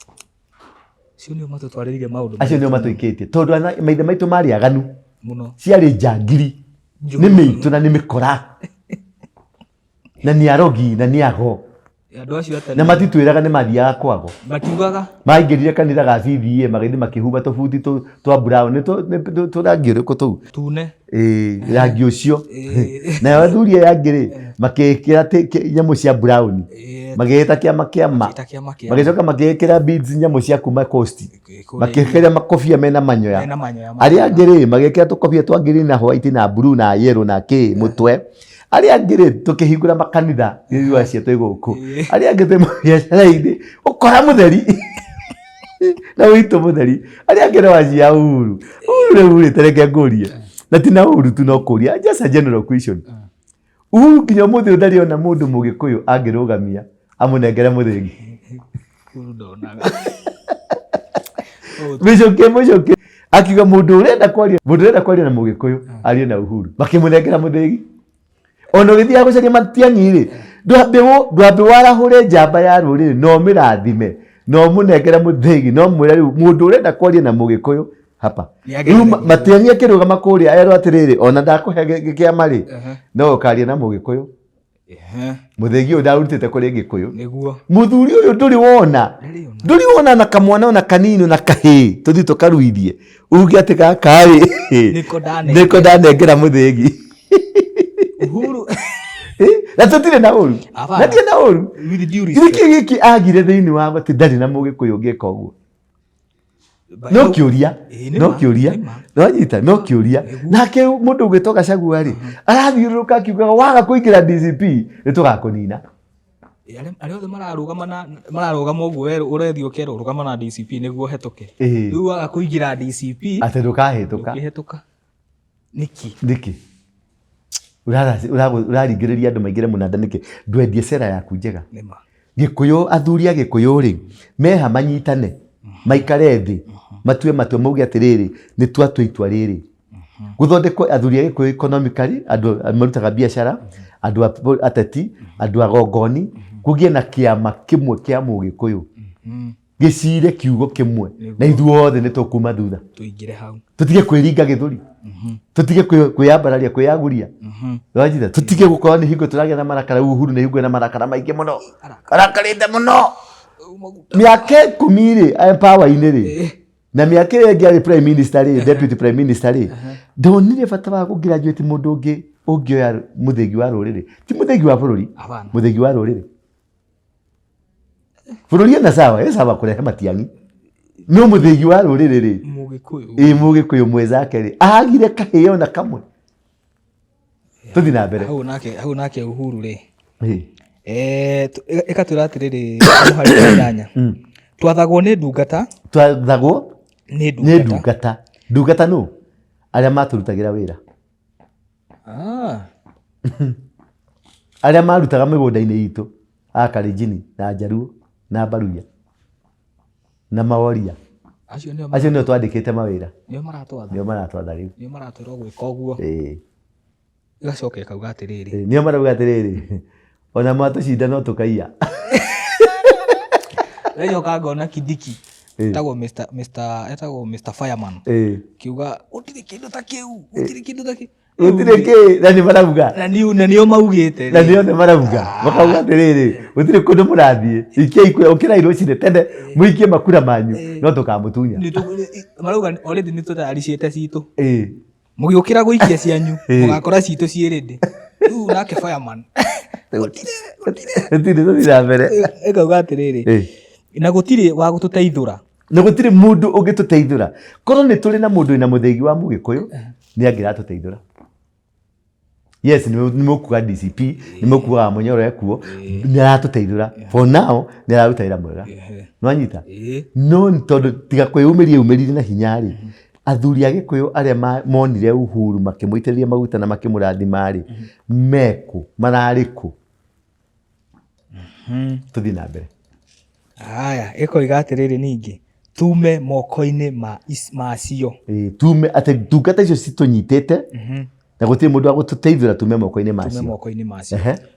Acio nĩo matũtwarĩrĩire maũndũ,
acio nĩo matũikĩtie, tondũ maithe maitũ marĩ aganu mũno, ciarĩ njangiri, nĩ mĩitũ na nĩ mĩkora na nĩ arogi na nĩ ago. Na matitwĩraga nĩ mathiaga kwago,
matiugaga
maingĩrire kanitha ga CBA magĩthiĩ makĩhumba tũbuti twa brown tũrangi ũrĩkũ tũu
tune,
rangi ũcio. Nayo athuri aya angĩ rĩ makĩĩkĩra nyamũ cia brown, magĩĩta kĩama kĩama, magĩcoka magĩĩkĩra beads nyamũ cia kuma coast, makĩĩkĩra makobia mena manyoya. Arĩa angĩ rĩ magĩĩkĩra tũkobia twa green na white na blue na yellow na mũtwe. Arĩa angĩ rĩ tũkĩhingũra makanitha irua cia twĩ gũkũ, arĩa angĩ twĩ biacara-inĩ ũkora mũtheri na wĩitũ mũtheri, arĩa angĩ nĩwanjia Uhuru rĩu rĩ tareke ngũrie, na ti na Uhuru tu no kũria, just a general question. Uhuru nginya ũmũthĩ ndarĩ ona mũndũ Mũgĩkũyũ angĩrũgamia amũnengere mũthĩgi. Mũcokie akiuga mũndũ ũrenda kwaria na Mũgĩkũyũ arie na Uhuru, makĩmũnengera mũthĩgi. Ona ũgĩthiaga gũcaria Matiang'i rĩ, ndwambe warahũre njamba ya rũrĩrĩ no mĩrathime no mũnengere mũthĩgi no mwĩre rĩu mũndũ ũrenda kwaria na Mũgĩkũyũ hapa. Rĩu Matiang'i akĩrũgama kũrĩa erwo atĩrĩrĩ, ona ndakũhe kĩama rĩ no ũkaria na Mũgĩkũyũ. Mũthĩgi ũyũ ndarutĩte kũrĩ Gĩkũyũ, mũthuri ũyũ ndũrĩ wona na kamwana ona kanini na kahĩĩ tũthiĩ tũkaruithie uge atĩ gaka rĩ nĩko ndanengera mũthĩgi. Uhuru na tũtirĩ na ũru, na ndirĩ na ũru. Gĩkĩ agire thĩinĩ wa atĩ ndarĩ na Mũgĩkũyũ ũngĩka ũguo. No kĩũria no kĩũria nake mũndũ ũgĩtwo Gachagua rĩ arathiũrũrũka akiugaga waga kũingĩra DCP nĩtũgakũnina.
Arĩa othe mararũgama ũguo ũrethiĩ ũkerwo rũgama na DCP nĩguo hetoke, rĩu waga kũingĩra DCP
atĩ ndũkahĩtũka. Nĩkĩ ũraringĩrĩria andũ maingĩre mũnanda nĩkĩ? Ndwendie cera yaku njega. Gĩkũyũ, athuri a Gĩkũyũ rĩ meha manyitane maikare thĩ matue matua mauge atĩrĩrĩ nĩ twatua itua rĩrĩ gũthondekwo athuri a Gĩkũyũ economically, andũ marutaga biacara, andũ ateti, andũ agongoni, kũgĩe na kĩama kĩmwe kĩa Mũgĩkũyũ gicire kiugo kimwe na ithuothe nĩ tũkuma thutha
tuingire hau
tutige kwĩringa gĩthũri tutige kwĩyambararia kwĩyaguria wajita tutige gũkorwo nĩ hingo tũragĩa na marakara. Uhuru nĩ hingo na marakara maingĩ mũno arakarĩte mũno mĩaka 10 power-inĩ rĩ na mĩaka ĩngĩ arĩ prime minister rĩ deputy prime minister rĩ ndonire bata wa graduate mũndũ ũngĩ ũngĩoya mũthĩgi wa rũrĩrĩ ti mũthĩgi wa bũrũri mũthĩgi wa rũrĩrĩ bũrũri na sawa kũrehe matiang'i no mũthĩgi wa rũrĩrĩ rĩ mũgĩkũyũ mwenzake rĩ agire kaheo na kamwe tuthi na mbere
hau nake Uhuru rĩ ĩkatwĩra atĩrĩrĩ mũharĩria nyanya twathagwo nĩ ndungata
ndungata nũ arĩa matũrutagĩra wĩra arĩa marutaga mĩgũnda-inĩ itũ a Kalenjin na Jaluo na Baluya na Maworia acio nĩo twandĩkĩte mawĩra nĩo maratwatha rĩu
nĩo maratwĩrwo gwĩka ũguo ĩgacoka ĩkauga atĩrĩrĩ
nĩo marauga atĩrĩrĩ ona matũcinda no tũkaiya
Rejoka ngona Kindiki etagwo Mr Fireman kiuga gũtirĩ kĩndũ ta kĩu
gũtirĩ kĩ na nĩ marauga
na nĩo maugĩte
na nĩo nĩ marauga makauga atĩrĩrĩ gũtirĩ kũndũ mũrathiĩ ikiai ũkĩrai rũcinĩ tene mũikie makura manyu no tũkamũtunya
marauga already nĩ tũtaricĩte citũ mũgĩũkĩra gũikia cianyu mũgakora citũ ciĩrĩndĩ rĩu nake Fireman
gũtirĩ tũthira mbere
ĩkauga atĩrĩrĩ na gũtirĩ wa gũtũteithũra
na gũtirĩ mũndũ ũngĩtũteithũra korwo nĩ tũrĩ na mũndũ wĩna mũthĩgi wa Mũgĩkũyũ nĩ angĩratũteithũra. Yes, nĩ mũkuga DCP nĩ mũkuga Munyoro ekuo nĩ aratũteithũra for now nĩ araruta wĩra mwega nwanyita no tondũ tiga kwĩyumĩria na hinya rĩ athuri a Gĩkũyũ arĩa monire Uhuru makĩmũitĩrĩria maguta na makĩmũrathima rĩ mekũ mararĩkũ tuthi na mbere.
Haya ĩkoiga atĩrĩrĩ ningĩ tume moko-inĩ macio
tume atĩ ndungata icio citũnyitĩte na gũtirĩ mũndũ wa gũtũteithũra tume moko-inĩ macio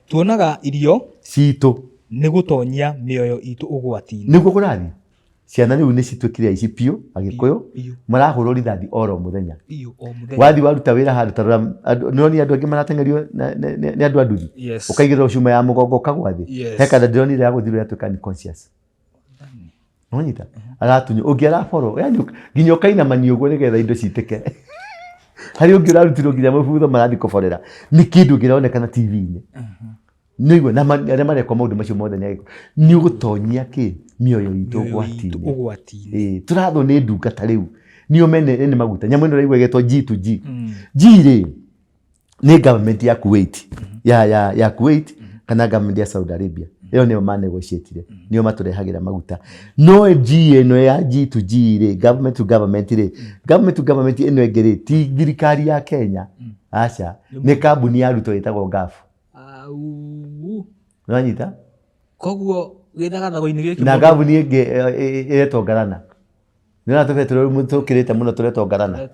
tuonaga irio
citũ
nĩ gũtonyia mĩoyo itũ ũgwati-inĩ
nĩguo kũrathiĩ ciana rĩu nĩ cituĩkire aici biũ Agĩkũyũ marahũrwo rithathi oro mũthenya wathi waruta wĩra handũ ta nĩronire andũ angĩ marateng'erio nĩ andũ a nduthi ũkaigĩrĩrwo cuma ya mũgongo ũkagwa thĩ he kana ndĩronire ya gũthirwo yatuĩka unconscious nonyita aratunywo ũngĩ araborwo yani nginya ũkainamania ũguo nĩgetha indo citĩke harĩ ũngĩ ũrarutirwo nginya mũbutho marathiĩ kũborera nĩ kĩndũ kĩronekana TV-inĩ nĩguo na arĩa marekwo maũndũ macio mothe nĩ ũgũtonyia kĩ mĩoyo itũ ũgwati-inĩ tũrathwo nĩ ndungata rĩu nĩo mene maguta nyamũ ĩno ũraigua ĩgetwo G2G rĩ nĩ government ya Kuwait ya Kuwait kana government ya Saudi Arabia ĩyo nĩyo manegotiatire nĩyo matũrehagĩra maguta no G ĩno ya G2G rĩ government to government ĩno ĩngĩ rĩ ti thirikari ya Kenya aca nĩ kambuni ya Ruto ĩtagwo Gafu nanyita
koguo gĩthagathagwo-inĩ gĩkĩ
na kambuni ĩngĩ ĩretwo Ngarana nĩratũbe tũkĩrĩte mũno tũretwo Ngarana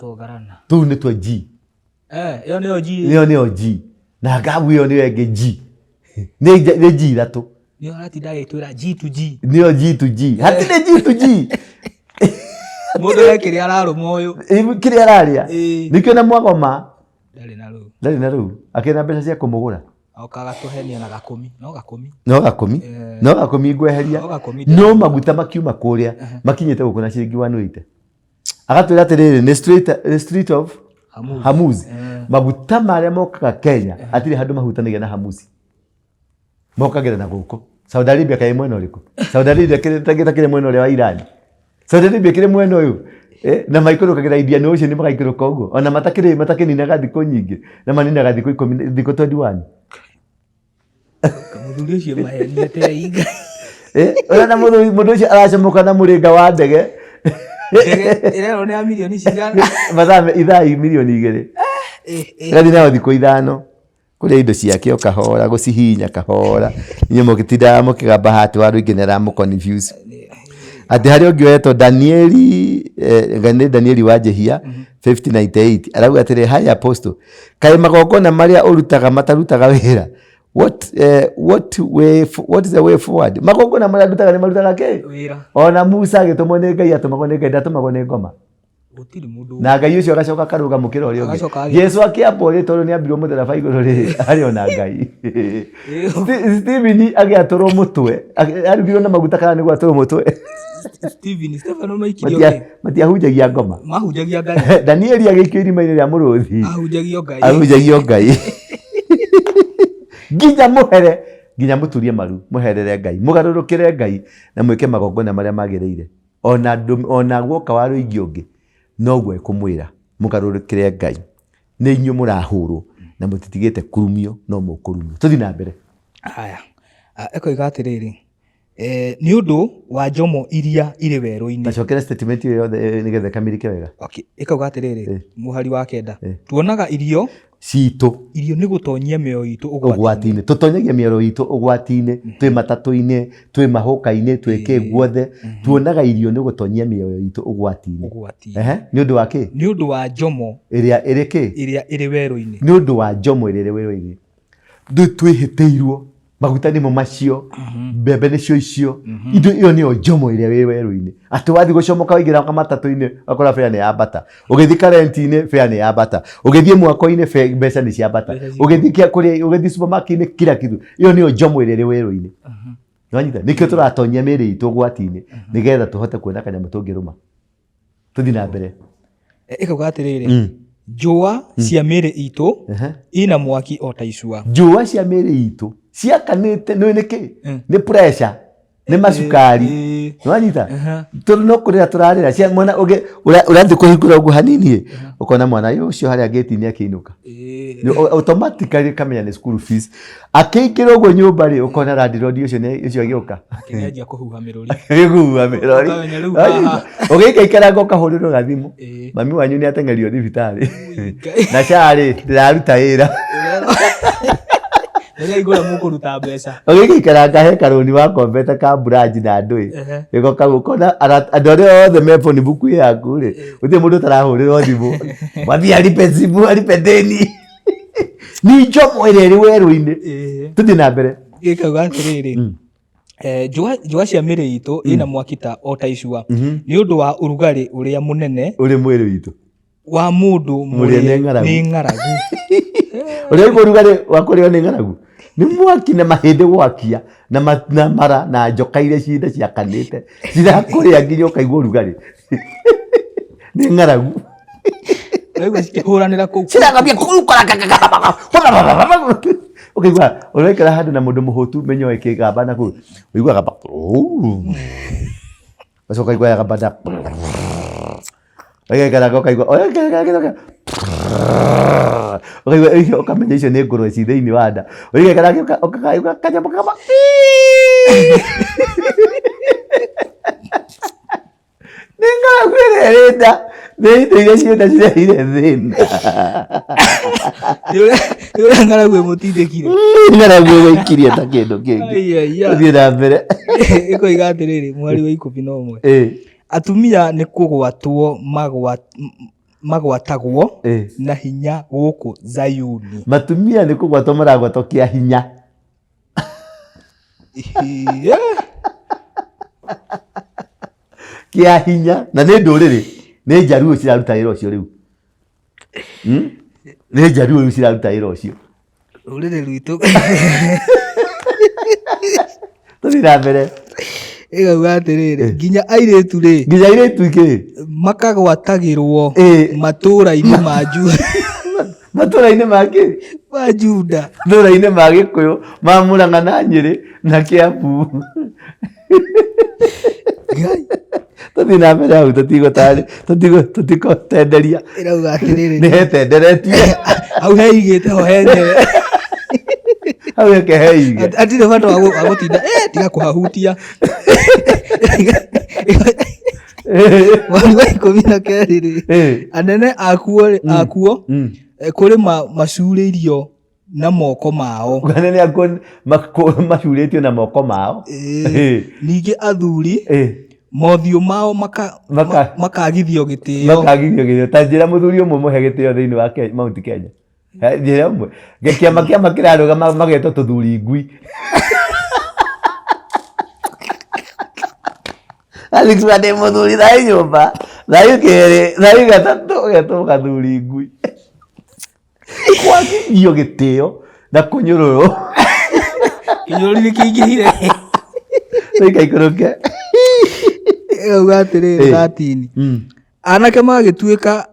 tũu nĩ twa G ĩyo nĩyo G na Gafu ĩyo nĩyo ĩngĩ G nĩ G ithatũ
nĩyo aratinda agĩtwĩra G2G
nĩyo G2G hatirĩ G2G
mũndũ kĩrĩa ararũma ũyũ
kĩrĩa ararĩa nĩkĩo na Mwagoma
ndarĩ
na rĩu akĩna mbeca cia kũmũgũra
okaga tũhenia na gakũmi
no gakũmi ngweheria no maguta makiuma kũrĩa makinyĩte gũkũ na ciringi 180 agatwĩra atĩrĩrĩ nĩ street of Hamuzi maguta marĩa mokaga Kenya hatirĩ handũ mahutanagia na Hamuzi mokagĩra na gũkũ Saudi Arabia kaĩ mwena ũrĩkũ Saudi Arabia kĩrĩ mwena ũrĩa wa Iran Saudi Arabia kĩrĩ mwena ũyũ na maikũrũkagĩra Indian Ocean nĩ magaikũrũka ũguo ona matakĩninaga thikũ nyingĩ na maninaga thikũ 21
mũthuri ũcio mahenete inga
ona na mũndũ ũcio aracomoka na mũrĩnga wa ndege
ĩrerwo nĩ ya milioni cigana
mathaa ithaa milioni 2 gathi nayo thikũ 5 kũrĩa indo ciake o kahora gũcihinya kahora inyuĩ mũgĩtindaga mũkĩgamba hati wa rũingĩ nĩramũconfuse atĩ harĩ ũngĩ wetwo Danieli wa Jehia 5098 arauga atĩrĩ hi apostle kaĩ magongona marĩa ũrutaga matarutaga wĩra what is the way forward? Magongona marĩa ndutaga nĩ marutaga kĩ?
Wĩra.
Ona Musa agĩtũmwo nĩ Ngai atũmagwo nĩ Ngai ndatumagwo nĩ ngoma.
Gũtirĩ mũndũ.
Na Ngai ũcio agacoka karũgamũkĩra ũrĩa ũngĩ. Jesu akĩamba ũrĩa tondũ nĩ ambirwo mũtharaba igũrũ rĩ arĩ ona Ngai. Stephen agĩatũrwo mũtwe. Arugirwo na maguta kana nĩguo atũrwo mũtwe.
Stephen maikirio.
Matiahunjagia ngoma.
Mahunjagia Ngai.
Danieli agĩikio irima-inĩ rĩa mũrũthi.
Ahunjagio Ngai.
Nginya mũturie maru mũherere Ngai mũgarũrũkĩre Ngai na mwĩke magongona marĩa magĩrĩire ona guoka wa rũingĩ ũngĩ noguo ekũmwĩra mũgarũrũkĩre Ngai nĩ inyuĩ mũrahũrwo na mũtitigĩte kurumio no mũkũrumio. Tũthiĩ na mbere.
Haya ekoiga atĩrĩrĩ nĩ ũndũ wa njomo iria irĩ werũ-inĩ.
Tacokera statement ĩyo yothe nĩgetha kamĩrĩke wega.
Okay, ĩkauga atĩrĩrĩ mũhari wa kenda tuonaga irio
citũ
nĩ gũtonyia mĩoyo itũ
ũgwati-inĩ. Tũtonyagia mĩoyo itũ ũgwati-inĩ, twĩ matatũ-inĩ, twĩ mahoka-inĩ, twĩ kĩ guothe, tuonaga irio nĩ gũtonyia mĩoyo itũ ũgwati-inĩ. Nĩ ũndũ wa kĩ?
Nĩ ũndũ wa njomo
ĩrĩa ĩrĩ kĩ?
Ĩrĩa ĩrĩ werũ-inĩ.
Nĩ ũndũ wa njomo ĩrĩa ĩrĩ werũ-inĩ. Twĩhĩtĩirwo maguta nĩmo macio, mbembe nĩcio icio, indo iyo nĩyo njomo ĩrĩa wĩ werũ-inĩ. Atĩ wathiĩ gũcomoka waingĩra matatũ-inĩ wakora fare nĩ yambata, ũgĩthiĩ karenti-inĩ fare nĩ yambata, ũgĩthiĩ mwako-inĩ mbeca nĩ ciambata, ũgĩthiĩ supermarket-inĩ kila kitu, iyo nĩyo njomo ĩrĩa ĩrĩ werũ-inĩ. Nĩwanyita nĩkĩo tũratonyia mĩĩrĩ itũ ũgwati-inĩ nĩgetha tũhote kuona kanyamũ tũngĩrũma. Tũthiĩ na mbere.
Ĩkauga atĩrĩrĩ njũa cia mĩĩrĩ itũ ina mwaki o ta icua.
Njũa cia mĩĩrĩ itũ ciakanĩte nĩ kĩ? Nĩ pressure, nĩ macukari. Nĩwanyita no kũrĩra tũrarĩra cia mwana ũrathiĩ kũhingũra ũguo hanini ũkona mwana ũcio harĩa gate-inĩ akĩinũka automatically kamenya nĩ school fees. Akĩingĩra ũguo nyũmba rĩ ũkona landlord ũcio agĩũka
akĩanjia kũhuha mĩrũri.
Ũgĩikaikara ũkahũrĩrwo gathimũ mami wanyu nĩ ateng'erio thibitarĩ na carĩ ndĩraruta wĩra.
Rĩrĩa igũra mũkũruta mbeca.
Ũgĩikaikara ngahe karũni wa kombeta ka branch na ndũĩ. Gĩko kau ũkona andũ arĩa othe me phone book yaku rĩ gũtirĩ mũndũ ũtarahũrĩrwo thimũ. Wathiĩ aripe simu aripe deni. Nĩ njomo ĩrĩa ĩrĩ werũ-inĩ. Tũthiĩ na mbere.
Gĩkauga atĩrĩrĩ njũa cia mĩĩrĩ itũ ĩna mwaki o ta icua nĩ ũndũ wa ũrugarĩ ũrĩa mũnene
ũrĩ mwĩrĩ witũ
wa mũndũ mũrĩe nĩ ng'aragu.
Ũrĩa ũrugarĩ wa kũrĩo nĩ ng'aragu nĩ mwaki na mahĩndĩ gwakia na mara na njoka iria ciothe ciakanĩte cirakũrĩa nginya ũkaigua ũrugarĩ. Nĩ ng'aragu.
Ũraigua cikĩhũranĩra kũu
ciragambia ũkaigua ũraikara handũ na mũndũ mũhũtu menyo ĩkĩgamba na kũu ũiguaga gacoka igua yagamba na ũkaigua ũkamenya icio nĩ ngũrwe ci thĩinĩ wa nda. Ũkaigua kanyamũ kama nĩ ng'aragu ĩrĩa ĩrĩ nda nĩ indo iria ciothe cireire thĩna.
Nĩ ng'aragu ĩmũtindĩkire.
Ng'aragu ĩgũikirie ta kĩndũ kĩngĩ. Tũthiĩ na mbere.
Ĩkoiga atĩrĩrĩ mweri wa 11 atumia nĩ kũgwatwo magwatagwo na hinya gũkũ Zayuni.
Matumia nĩ kũgwatwo maragwatwo kĩa hinya. Kĩa hinya na nĩ ndũrĩrĩ nĩ njaruo ciraruta wĩra ũcio rĩu. Nĩ njaruo rĩu ciraruta wĩra ũcio.
Rũrĩrĩ rwitũ.
Tũthiĩ na mbere.
Ĩkauga atĩrĩrĩ nginya airĩtu rĩ
nginya airĩtu kĩ
makagwatagĩrwo matũũra-inĩ ma Juda.
Matũũra-inĩ ma kĩ?
Ma Juda.
Matũũra-inĩ ma Gĩkũyũ ma Mũrang'a na Nyĩrĩ na Kĩambu. Tũthiĩ na mbere hau tũtikotenderia.
Ĩrauga atĩrĩrĩ
nĩ hetenderetie.
Hau heigĩte ho henyewe.
Hau heke heige.
Atirĩ bata wa gũtinda tiga kũhahutia. Mweri wa 12 anene akuo kũrĩ macurĩirio na moko mao.
Anene akuo macurĩtio na moko mao.
Ningĩ athuri mothiũ mao makagithio gĩtĩo.
Makagithio gĩtĩo. Ta njĩra mũthuri ũmwe mũhe gĩtĩo thĩinĩ wa Mount Kenya. njĩra ĩmwe kĩama kĩrarũgama magetwo tũthuri ngui Alex wa ndĩ mũthuri thaa nyũmba thaa kerĩ thaa gatatũ getwo gathuri ngui kwagithio gĩtĩo na kũnyũrũrwo
kĩnyũrũri nĩ kĩingĩhire
ikaikũrũke
uga atĩrĩrĩ ratini anake magĩtuĩka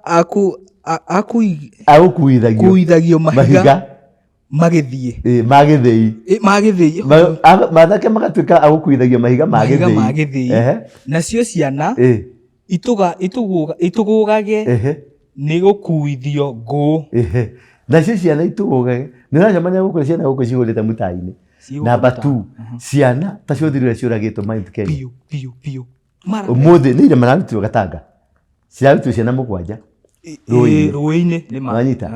akuithagio mahiga magĩthiĩ magĩthĩi
manake magatuĩka agũkuithagio mahiga magĩthĩi
nacio ciana itũgũgage nĩ gũkuithio ngũ
nacio ciana itũgũgage nĩ ũracemania gũkũ ciana gũkũ cihũrĩte mũtainĩ. Namba 2 ciana ta ciothe ciũragĩtwo Mount Kenya
piu
ũmũthĩ nĩ ire mararutirwo Gatanga cirarutirwo ciana mũgwanja
rũĩ-inĩ
nĩmanyita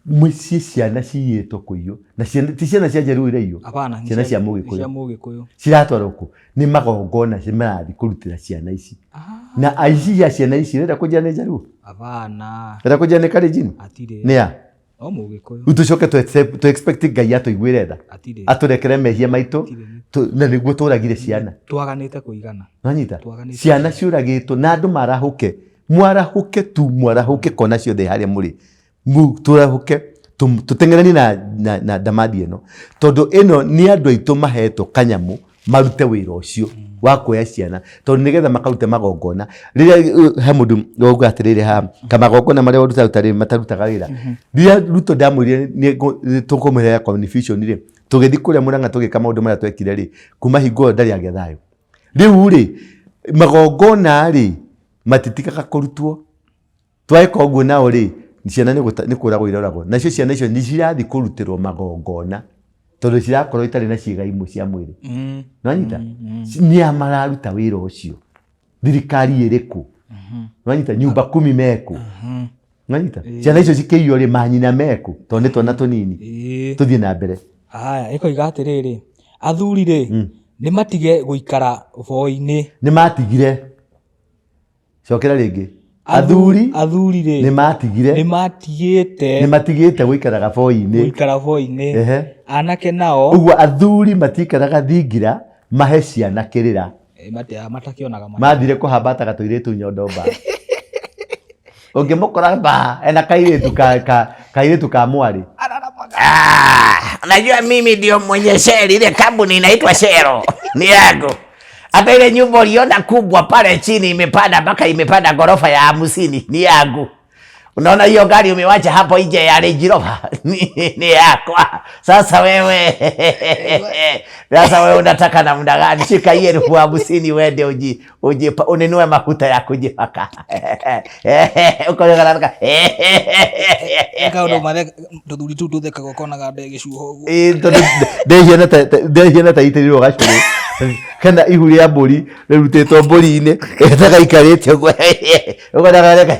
mũciĩ ciana ciyĩtwo kũiywo na ti ciana cia Njeru iraiywo ciana cia Mũgĩkũyũ ciratwarwo kũ nĩ magongona marathiĩ kũrutĩra ciana ici na aici ya ciana ici renda kũnjĩra nĩ Njaruo renda kũnjĩra nĩ Kalenjin nĩa
o Mũgĩkũyũ
utucoke tu expect Ngai atũiguĩre tha atũrekere mehia maitũ na nĩguo tũragire ciana
twaganĩte kũigana
nanyita ciana ciũragĩtwo na andũ mwarahũke kona ciothe harĩa mũrĩ tũrahũke tũteng'erani na ndamandi ĩno tondũ ĩno nĩ andũ aitũ mahetwo kanyamũ marute wĩra ũcio wa kuoya ciana tondũ nĩgetha makarute magongona rĩrĩa he mũndũ wauga atĩrĩrĩ ha kamagongona marĩa ũrutaga matarutaga wĩra rĩrĩa Ruto ndamwĩrire nĩ tũkũmũheaga confusion rĩ tũgĩthiĩ kũrĩa Mũrang'a tũgĩka maũndũ marĩa twekire rĩ kuma hingo ndarĩ agĩa thayũ rĩu rĩ magongona rĩ matitikaga kũrutwo tweka ũguo nao rĩ ciana nĩ kũragwo iroragwo nacio ciana icio nĩ cirathiĩ kũrutĩrwo magongona tondũ cirakorwo itarĩ na ciĩga imwe cia mwĩrĩ nĩwanyita nĩ mararuta wĩra ũcio thirikari ĩrĩkũ nĩwanyita nyumba 10 meku nĩwanyita ciana icio cikĩiywo rĩ manyina meku tondũ nĩ twana tũnini tũthiĩ na mbere
haya ĩkoiga atĩrĩrĩ athuri rĩ nĩ matige gũikara voi-inĩ
nĩ matigire cokera rĩngĩ athuri rĩ nĩ matigĩte gũikaraga voi-inĩ
anake nao
ũguo athuri matikaraga thingira mahe ciana kĩrĩra
matakĩonaga
mathire kũhambata gatũirĩtu nyondo mba ũngĩmũkora mba ena kairĩtu ka mwarĩ
unajua mimi ndio mwenye sheri ile kampuni inaitwa Shero ni yangu. Hata ile nyumba uliona kubwa pale chini imepanda mpaka imepanda ghorofa ya 50 ni yangu. Unaona hiyo gari umewacha hapo nje ya Range Rover ni yako. Sasa wewe unataka namna gani? Shika hiyo 50,000 uende ununue mafuta ya kujipaka. Uko nataka
ndo mare tuthuri tu tutheka gukona ndege cuho
ndehiana ta itirirwo gacũrũ kana ihu rĩa mbũri rĩrutĩtwo mbũri-inĩ ĩtaga ikarĩte ũguo ũkonaga reka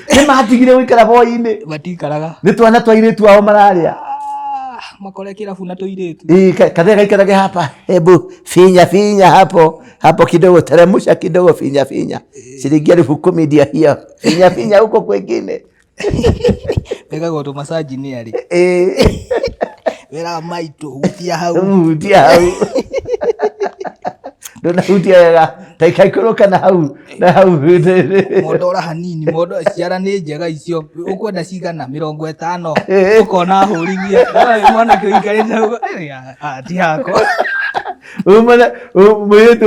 nĩ matigire gũikara voi-inĩ
matikaraga
nĩ twana twairĩtu ao mararĩa
makore kirabu na tuiretu
kadhe kaikarage hapa hebu finya hapo kidogo teremusha kidogo finya shilingi 10,000 ndio hiyo finya huko kwingine
ega goto massage ni ari wera maito hutia hau ndona hutia wega taikaikoroka na hau modora hanini modo ciara ni njega icio ukwenda cigana 50 ukona hurithie mwana kĩikarĩte hau ati hako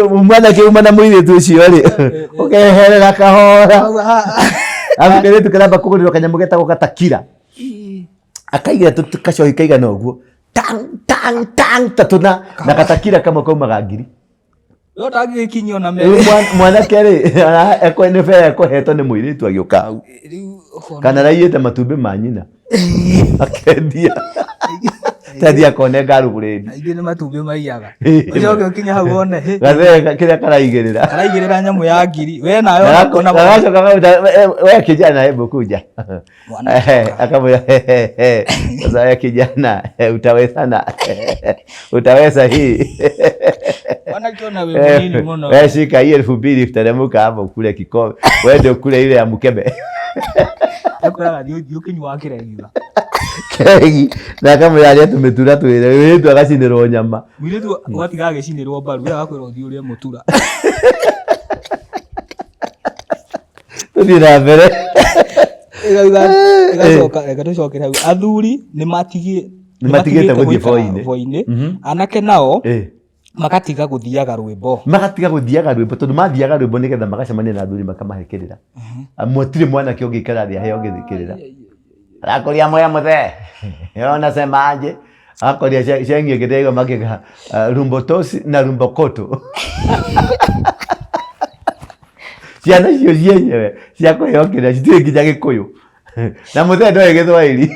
umwana kiumana mũirĩtu ũcio rĩ ũkeherera kahora amukerete karamba kũgũrĩrwo kanyamũ getagwo gatakira akaigira tukacohi kaigana ũguo tang tatuna na gatakira kamwe kaumaga ngiri
yotagikinyo na me
mwanake rĩ ekwene fere ekohetwo nĩ mũirĩtu agĩũka hau kana raiyĩte matumbĩ ma nyina akendia tedia kone garuguredi
aingĩ nĩ matumbĩ maiyaga ucoke ukinya hau one
gathega kĩrĩa karaigĩrĩra
nyamũ ya ngiri we nayo
agacoka we kijana hebu kuja akamwambia sasa kijana utaweza hii
Wanakiona wewe nini mbona?
Wewe shika hii 2000 utaremuka hapo kule kikombe. Wewe ndio kule ile ya mkebe.
Akora ndio kinywa kirengiza.
Kegi na kama yale tumetura tu wewe ndio akacindirwo nyama.
Mwire tu watigaga gicindirwo mbaru ya gakwira uthio uri mutura.
Tuthi na mbere.
Ega hau athuri ni matigite
guthie boine
anake nao magatiga guthiaga rwimbo
tondu mathiaga rwimbo nigetha magacemania na athuri makamahekirira motire mwana kä å ngä ikara thä aheo ngä thikä rä ra arakoria moya muthe yona semaje akoria cengie ngä ndego makä rumbotosi na rumbokoto ciana cio cienyewe cia kå heo kä rä ra citirä nginya gä kå yå na muthe ndoe Githwairi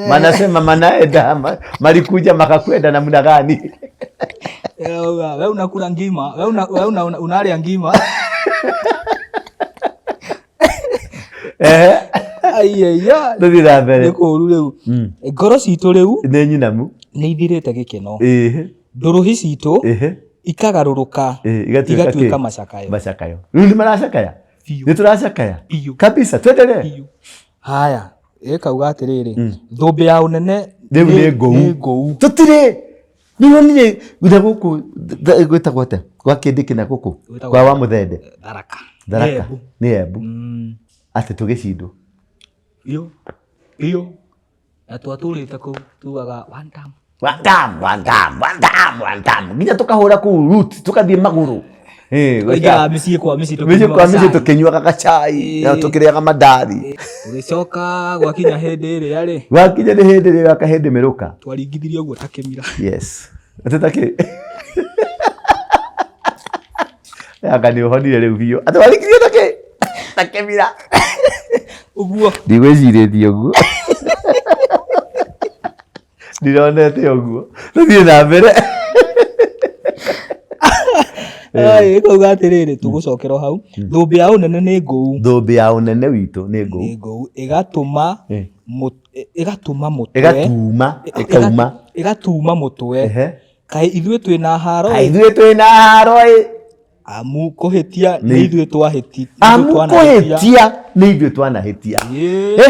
manasema manaenda malikuja makakwenda namna gani?
Wewe unakula ngima, wewe unalia ngima. Aiya
ndithira mbere
nikuru riu ngoro citu riu
ni nyinamu
ni ithirite gikeno nduruhi citu ikagaruruka igatuika macakayo
riu ni maracakaya ni turacakaya kabisa twendelee.
Haya ikauga atiriri thumbi ya unene
riu ni ngou tutire ni wonire gutha guku gwitagwo ate gwa kindi kina guku kwa wa muthende Tharaka ni Embu ati tugicindwo
iyo atwaturite ku tugaga one time nginya tukahura ku root tukathie maguru Oiga misi kwa misi
tukinyuaga gacai na tukiriaga mandathi
ugicoka gwakinya hindi iri yari
gwakinya ni hindi iri akahindi miruka
twaringithirie uguo takemira
yes atetake aka ni uhonire riu biu atwaringithirie takemira
uguo
ndigwicirithie uguo ndironete uguo tuthie na mbere.
Ai ikauga atiriri tugucokera hau thumbi ya unene ni ngou
thumbi ya unene witu ni ngou
igatuma mutwe kai ithwe twina haro amu kuhitia ni ithwe
twanahitia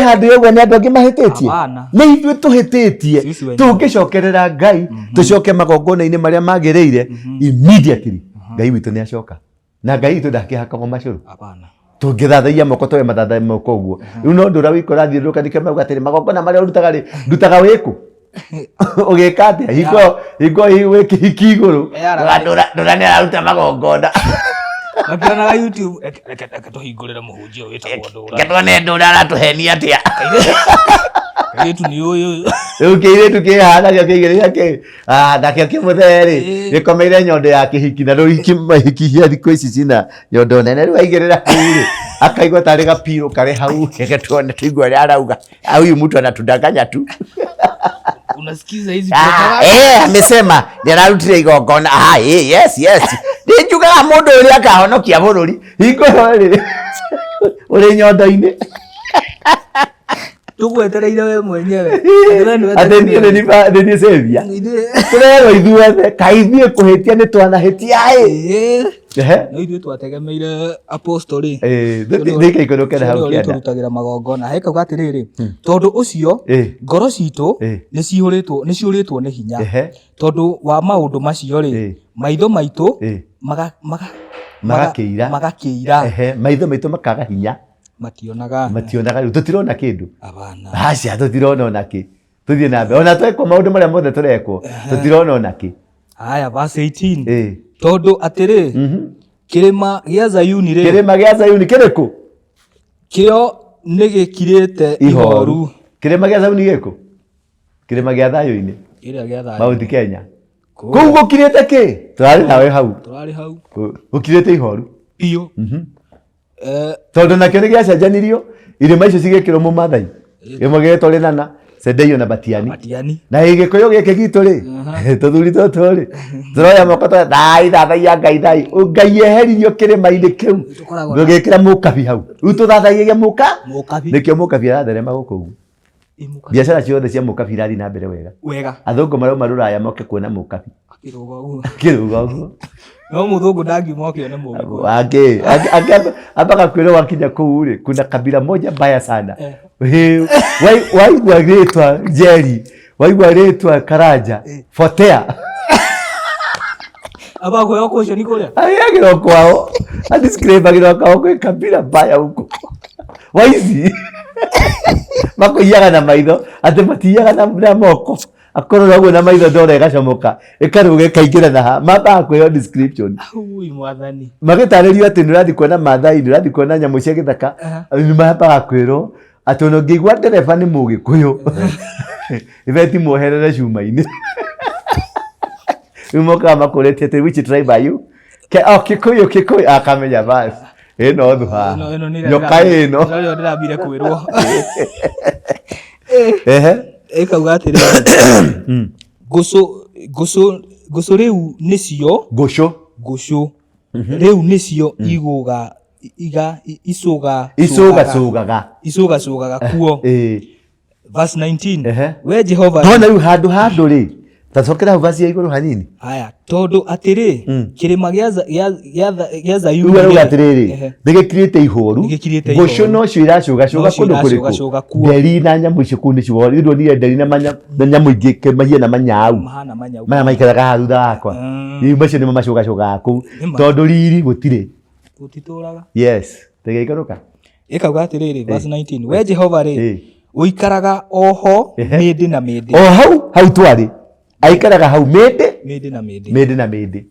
handu yegwe ni andu angi mahititie ni ithwe tuhititie tungicokerera Ngai tucoke magongona-ini maria magiriire immediately Ngai witu ni acoka na Ngai witu ndakihakagwo macuru tungithathaia moko twe mathathaia moko uguo riu no ndura wikora thiuruka ndikemauga atiri magongona maria ndutaga wiku ugika atia hingo wiki iguru ndura ni araruta magongona
makirana YouTube tuhingurira muhunjia witagwo ndura
ketone ndura aratuhenia atia
kitu ni uyu
kitu kihana kigeria ki ndakio kimutheri gikomeire nyondo ya kihiki na ruhiki mahiki hia thiko ici cina nyondo nene riu aigirira kuri akaigwa tari gapiro kare hau ketone tigwa ria arauga huyu mtu anatudanganya tu.
Unasikiza hizi
amesema ni ararutire igongona yes ndijugaga mundu uria akahonokia bururi hingo ri uri nyondo-ini
tugwetereire we mwenyewe
ni sevia turerwo ithuothe kaithie kuhitia ni twanahitia
no ithuĩ twategemeire apostoli
ndikaikũrũkĩra hau kĩanda
turutagira magongona hekauga atiriri tondu ucio ngoro citu ni ciũrĩtwo nĩ hinya tondu wa maundu macio ri maitho maitu
magakĩira maitho maitu makaga hinya mationaga riu tutirona kindu aca tutirona onaki tuthie na mbere ona twekwo maundu maria mothe turekwo tutirona onaki.
Haya verse 18 tondu atiri kirima gia Zayuni
kiriku
kio nigikirite ihoru
kirima gia Zayuni giku kirima gia thayũ-ini Mount Kenya kũu gũkirĩte kĩ turari nawe hau gũkirĩte ihoru
iyo
tondu nakĩo nĩ gĩacenjanirio irĩma icio cigĩkĩrwo mũmathai ĩmwe gĩgetwo Rĩnana Sendeio na Batiani na Gĩgĩkũyũ gĩkĩ gitũ rĩ tũthuri tũtũ rĩ turoya moko thai thathaia Ngai thai Ngai eheririo kĩrĩma-inĩ kĩu gĩkĩra mũkabi hau rĩu tũthathaiagia mũkabi nĩkĩo mũkabi aratherema gũkũ ũguo biacara ciothe cia mũkabi irathiĩ na mbere wega athũngũ marauma Rũraya moke kuona mũkabi Kiruga uguo
no muthungu ndangiuma kione mugo
wake apaka kwira wakinya kuu ri kuna kabila moja mbaya sana waigua ritwa Njeri waigua ritwa Karanja Fotea
aba kwa yoko ucio ni kuria
ayagiro kwao adiscribe kwao kwa kabila mbaya huko waizi makoiyaga na maitho ate matiyaga na moko akorora guo na maitho ndore gacomoka ikaruge kaingira na maba kwyo description
ui mwathani
magitaririo ati ndirathi kuona mathai ndirathi kuona nyamu cia githaka ni maba kwiro ati no ngigwa ndereba ni mugikuyu iveti muoherere cuma-ini umoka makuretie ati which tribe are you kikuyu akamenya basi ino thuha nyoka ino
ndio ndirabire kwirwo
ikauga
atiri gucu riu nicio gucu riu nicio icugaga kuo verse 19 we Jehova
ndona riu handu ri tacokera hau verse ya iguru hanini
haya tondu atiri kirima gya Zayuni
uwe atiriri ndigikirite ihoru gucu no cio iracuga kundu kuriku nderi na nyamu icio kundi cio ndio ni nderi na nyamu ingi kemahia na manyau maya maikaraga hau thakwa ni macio ni macuga ku tondu riri gutire
gutituraga
yes ndigikaruka
ikauga atiriri verse 19 we Jehova ri uikaraga oho mindi na mindi
hau twari aikaraga hau mindi na mindi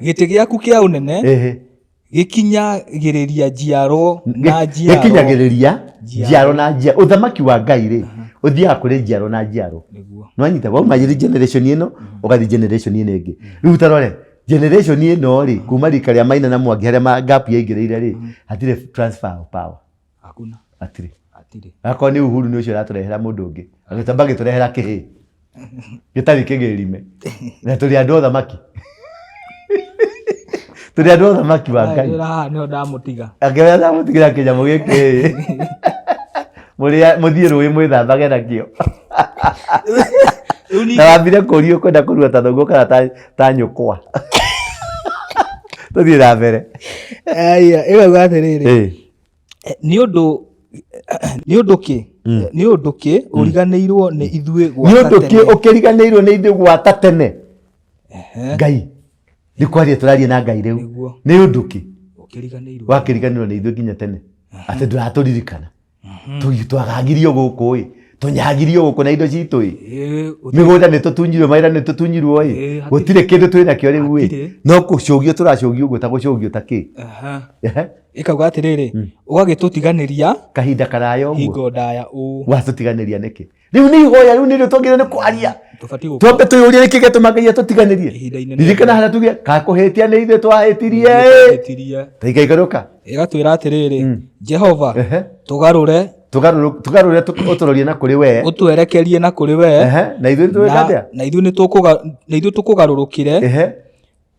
giti giaku kia unene gikinyagiriria njiaro na njiaro
gikinyagiriria njiaro na njiaro uthamaki wa Ngai ri uthiaga kuri njiaro na njiaro no anyita wa majiri generation ino ugathi generation ino ingi riu tarore generation ino ri kuma rika ria Maina na Mwangi haria ma gap yaingiriire ri hatire transfer of power
hakuna
atire akoni ni Uhuru ni ucio raturehera mundu ungi agitamba giturehera kihi gitari kigirime na turi andu othamaki turi andu othamaki wa Ngai
no ndamutiga
akira ndamutigira kinyamu giki muthie rui mwithambage nakio na wambire kurio kwenda kurua ta thongo kana ta nyukwa tuthie na mbere
aya igauga atiriri ni undu ki uriganiirwo ni ithuĩ gwata tene
ni undu ki ukiriganiirwo ni ithuĩ gwata tene Ngai ni kwaria turaria na Ngai riu ni undu ki wakiriganiirwo ni ithuĩ nginya tene ati nduraturirikana twagagirio guku tunyagirio guku na indo citu migunda ni tutunyirwo maira ni tutunyirwo gutire kindu twina kio riu no gucugio turacugio uguo ta gucugio ta ki
ikauga atiriri ugagitutiganiria
kahinda karaya uguo
hingo ndaya
watutiganiria niki riu ni igoya riu ni twagire ni kwaria twambe tuyurie niki getumagia tutiganirie ririkana haria tugie kakuhitia ni ithuĩ twahitirie taikaikaruka
igatwira atiriri Jehova tugarure
uturorie na kuri we
utwerekerie na kuri we
na ithuĩ twikatia
na ithuĩ tukugarurukire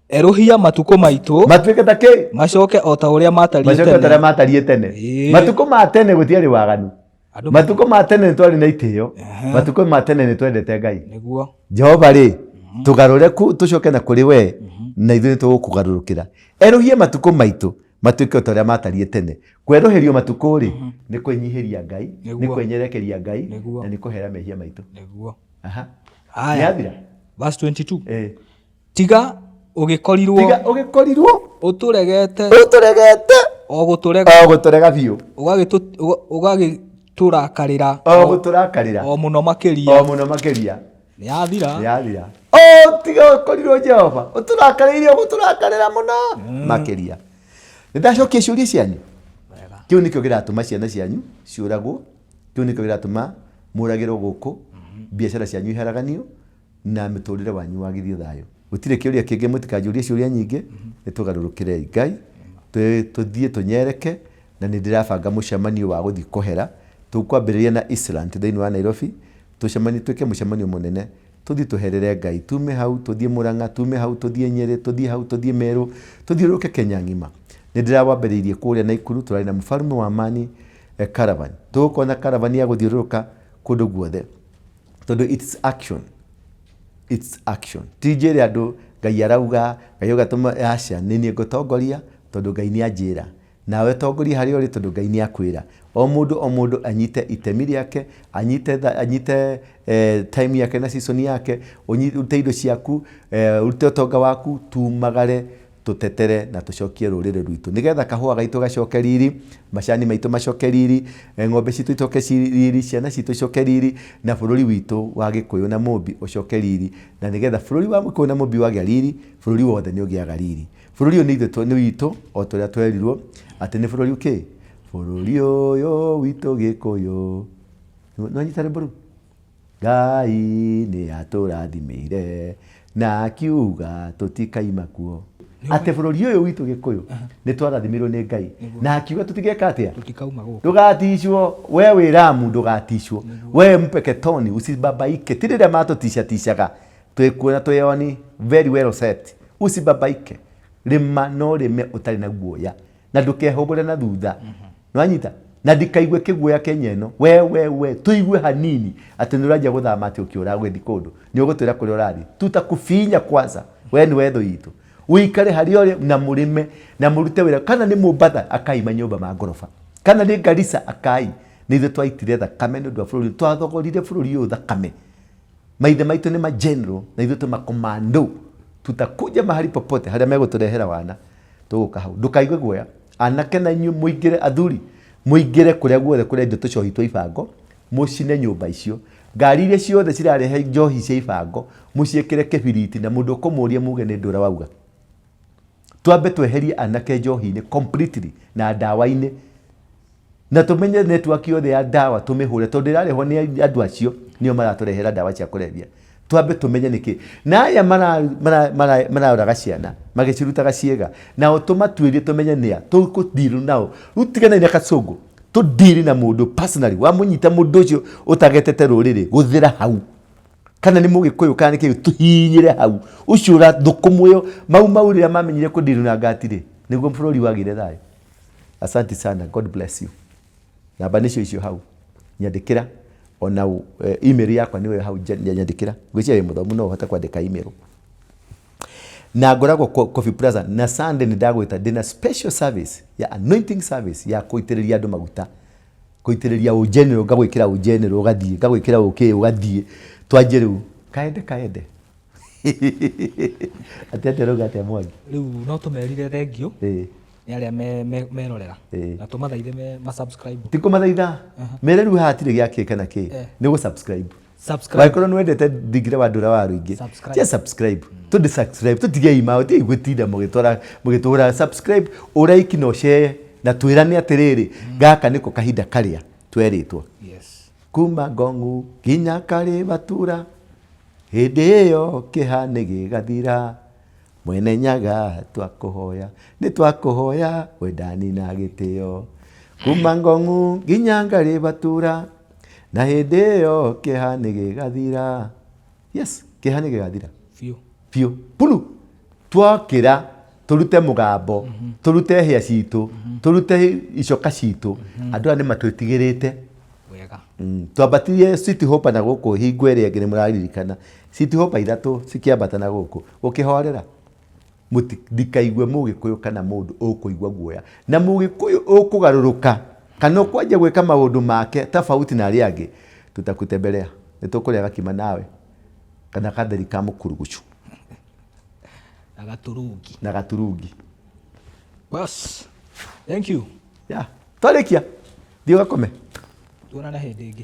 eruhia matuko maitu
matuike ta ki
macoke o ta uria
matariĩ tene matuko ma tene gutiari waganu matuko ma tene ni twari na itio matuko ma tene ni twendete Ngai
niguo
Jehova ri tugarure tucoke na kuri we na ithuĩ tugukugarurukira eruhia matuko maitu matuike o ta uria matariĩ tene kweruhirio matuko ri ni kwenyihiria Ngai ni kwenyerekeria Ngai na ni kuhera mehia maitu
niguo
haya
verse 22 tiga
ugikoriro
uturegete o guturega
biu
ugagiturakarira o muno makiria
yathira tiga ukorirwo Jehova uturakarira muno makiria nindacokia ciuria cianyu kiu nikio giratuma ciana cianyu ciuragwo kiu nikio giratuma muragirwo guku biacara cianyu iharaganio na miturire wanyu wagithio thayo gutire kiuria kingi mutikanjurie ciuria nyingi nitugarurukire Ngai tuthie tunyereke na nindirabanga mucemanio wa guthii kuhera tukwambiriria na Island thiini wa Nairobi tucemani twike mucemanio munene tuthie tuherere Ngai tume hau tuthie Murang'a tume hau tuthie Nyeri tuthie hau tuthie Meru tuthiuruke Kenya ngima nindirabambiriirie kuria Naikuru turari na mfalme wa amani caravan tukona caravan ya guthiuruka kundu guothe tondu it's action it's action. Tijere andu Ngai arauga Ngai ugatuma aca nĩ niĩ ngũtongoria tondũ Ngai nĩ anjĩra, nawe tongoria harĩa ũrĩ tondũ Ngai nĩ akwĩra. O mũndũ anyite itemi rĩake, anyite time yake na season yake, urute indo ciaku, urute ũtonga waku, tumagare tutetere na tucokie rũrĩrĩ rwitũ nigetha kahũa gaitũ gacoke riri, macani maitũ macoke riri, ng'ombe citũ icoke riri, ciana citũ icoke riri, na bũrũri witũ wa Gĩkũyũ na Mũmbi ucoke riri, na nigetha bũrũri wa Gĩkũyũ na Mũmbi wagĩa riri, bũrũri wothe nĩ ũgĩaga riri. Bũrũri ũyũ nĩ ithuĩ nĩ witũ o tũrĩa twerirwo atĩ nĩ bũrũri ũkĩ, bũrũri ũyũ witũ Gĩkũyũ. Nĩwanyita rwĩmbo rũu? Ngai nĩ atũrathimĩire na akiuga tũtikaima kuo. Ate bũrũri ũyũ witũ Gĩkũyũ nĩ twarathimirwo nĩ Ngai na akiuga tũtigeka atĩa,
tutikauma gũkũ.
Ndũgatishwo we wĩ Ramu, ndũgatishwo we Mpeketoni, usibabaike. Ti rĩrĩa matũtishaga twĩkuona twĩoni very well set, usibabaike. Rĩma no rĩme ũtarĩ na guoya na ndũkehũgũre na thutha. Nĩwanyita na ndikaigue kĩguoya Kenya ĩno, we tũigue hanini atĩ nĩ ũranjia gũthama atĩ ũkĩũra gũthiĩ kũndũ, nĩ ũgũtwĩra kũrĩa ũrathiĩ. Tutakufinya kwanza, we nĩ wetho itũ, uikare harĩa ũrĩ na mũrĩme na mũrute wĩra. Kana nĩ Mũmbatha akai manyũmba ma ngoroba, kana nĩ Garissa akai. Nĩ ithuĩ twaitire thakame nĩ ũndũ wa bũrũri, twathogorire bũrũri ũyũ thakame. Maithe maitũ nĩ mageneral na ithuĩ tũmakomando. Tutakuja mahali popote harĩa megũtũrehera wana, tũgũka hau. Ndũkaigue guoya, anake na inyuĩ mũingĩre, athuri mũingĩre kũrĩa guothe kũrĩa indo tũcohi twa ibango, mũcine nyũmba icio. Ngari iria ciothe cirarehe njohi cia ibango mũciĩkĩre kĩbiriti na mũndũ ũkũmũria muge nĩ ndũra wauga. Twambe tweherie anake njohi-inĩ completely na ndawa-inĩ, na tũmenye network yothe ya ndawa tũmĩhũre, tondũ ĩrarehwo nĩ andũ acio nĩo maratũrehera ndawa cia kũrebia. Twambe tũmenye nĩkĩ na aya maraũraga ciana magĩcirutaga ciĩga, nao tũmatuĩrie tũmenye nĩa tũkũdiru nao. Rĩu tigana na Kasongo, tũdiri na mũndũ personally, wamũnyita mũndũ ũcio ũtagetete rũrĩrĩ gũthĩra hau, kana nĩ Mũgĩkũyũ kana nĩ kĩĩ, tũhinyĩre hau. Ũcio ũrathũkũmũyo mau rĩrĩa mamenyire kũdiru na ngatire nĩguo bũrũri wagĩre thayũ. Asante sana, God bless you. Namba nĩcio icio hau, nyandĩkĩra ona email yakwa niwe hau nyandĩkĩra. Ngwĩciria wĩ mũthomu no ũhote kwandĩka email. Na ngoragwo Coffee Plaza na Sunday nĩ ndagwĩta ndĩna special service ya anointing service ya kũitĩrĩria andũ maguta, kũitĩrĩria ũgeneral, ngagwĩkĩra ũgeneral ũgathiĩ, ngagwĩkĩra ũkĩ ũgathiĩ. Twanjie rĩu kaende atete rũga atĩa Mwangi.
Rĩu no tũmerire thengio nĩ arĩa merorera na tũmathaithe ma-subscribe.
Ti kũmathaitha mere rĩu hatirĩ gĩakĩ kana kĩ, nĩ gũ-subscribe.
Subscribe.
Wakorwo nĩ wendete Thingire wa Ndũra wa Rũingĩ, tia subscribe. Tũndĩ subscribe, tũtigei mao, ti gwĩtinda mũgĩtũra subscribe, ũraiki na ũshare na twĩrane atĩrĩrĩ, gaka nĩko kahinda karĩa twerĩtwo.
Yes.
Kuma Ngong'u nginya Karĩbatura, hĩndĩ ĩyo kĩha nĩ gĩgathira. Mwene Nyaga twakũhoya, nĩ twakũhoya wendani na gĩtĩo. Kuma Ngong'u nginya Karĩbatura, na hĩndĩ ĩyo kĩha nĩ gĩgathira. Yes, kĩha nĩ gĩgathira. Biũ. Pulu. Twakĩra tũrute mũgambo, tũrute hĩa citũ, tũrute icoka citũ. Andũ aya nĩ matwĩtigĩrĩte.
Wega.
Twambatirie City Hopper na gũkũ hingo ĩrĩa ĩngĩ nĩ mũraririkana. City Hopper ithatũ cikĩambata na gũkũ. Gũkĩhorera. Ndikaigue Mũgĩkũyũ kana mũndũ ũkũigua guoya. Na Mũgĩkũyũ ũkũgarũrũka kana ũkwanjia gwĩka maũndũ make tofauti na arĩa angĩ, tutakutembelea. Nĩ tũkũrĩa gakima nawe kana katheri ka mũkurugucu na gaturungi.
Bas. Thank you.
Twarĩkia. Thiĩ ũgakome.
Tuonane hĩndĩ ĩngĩ.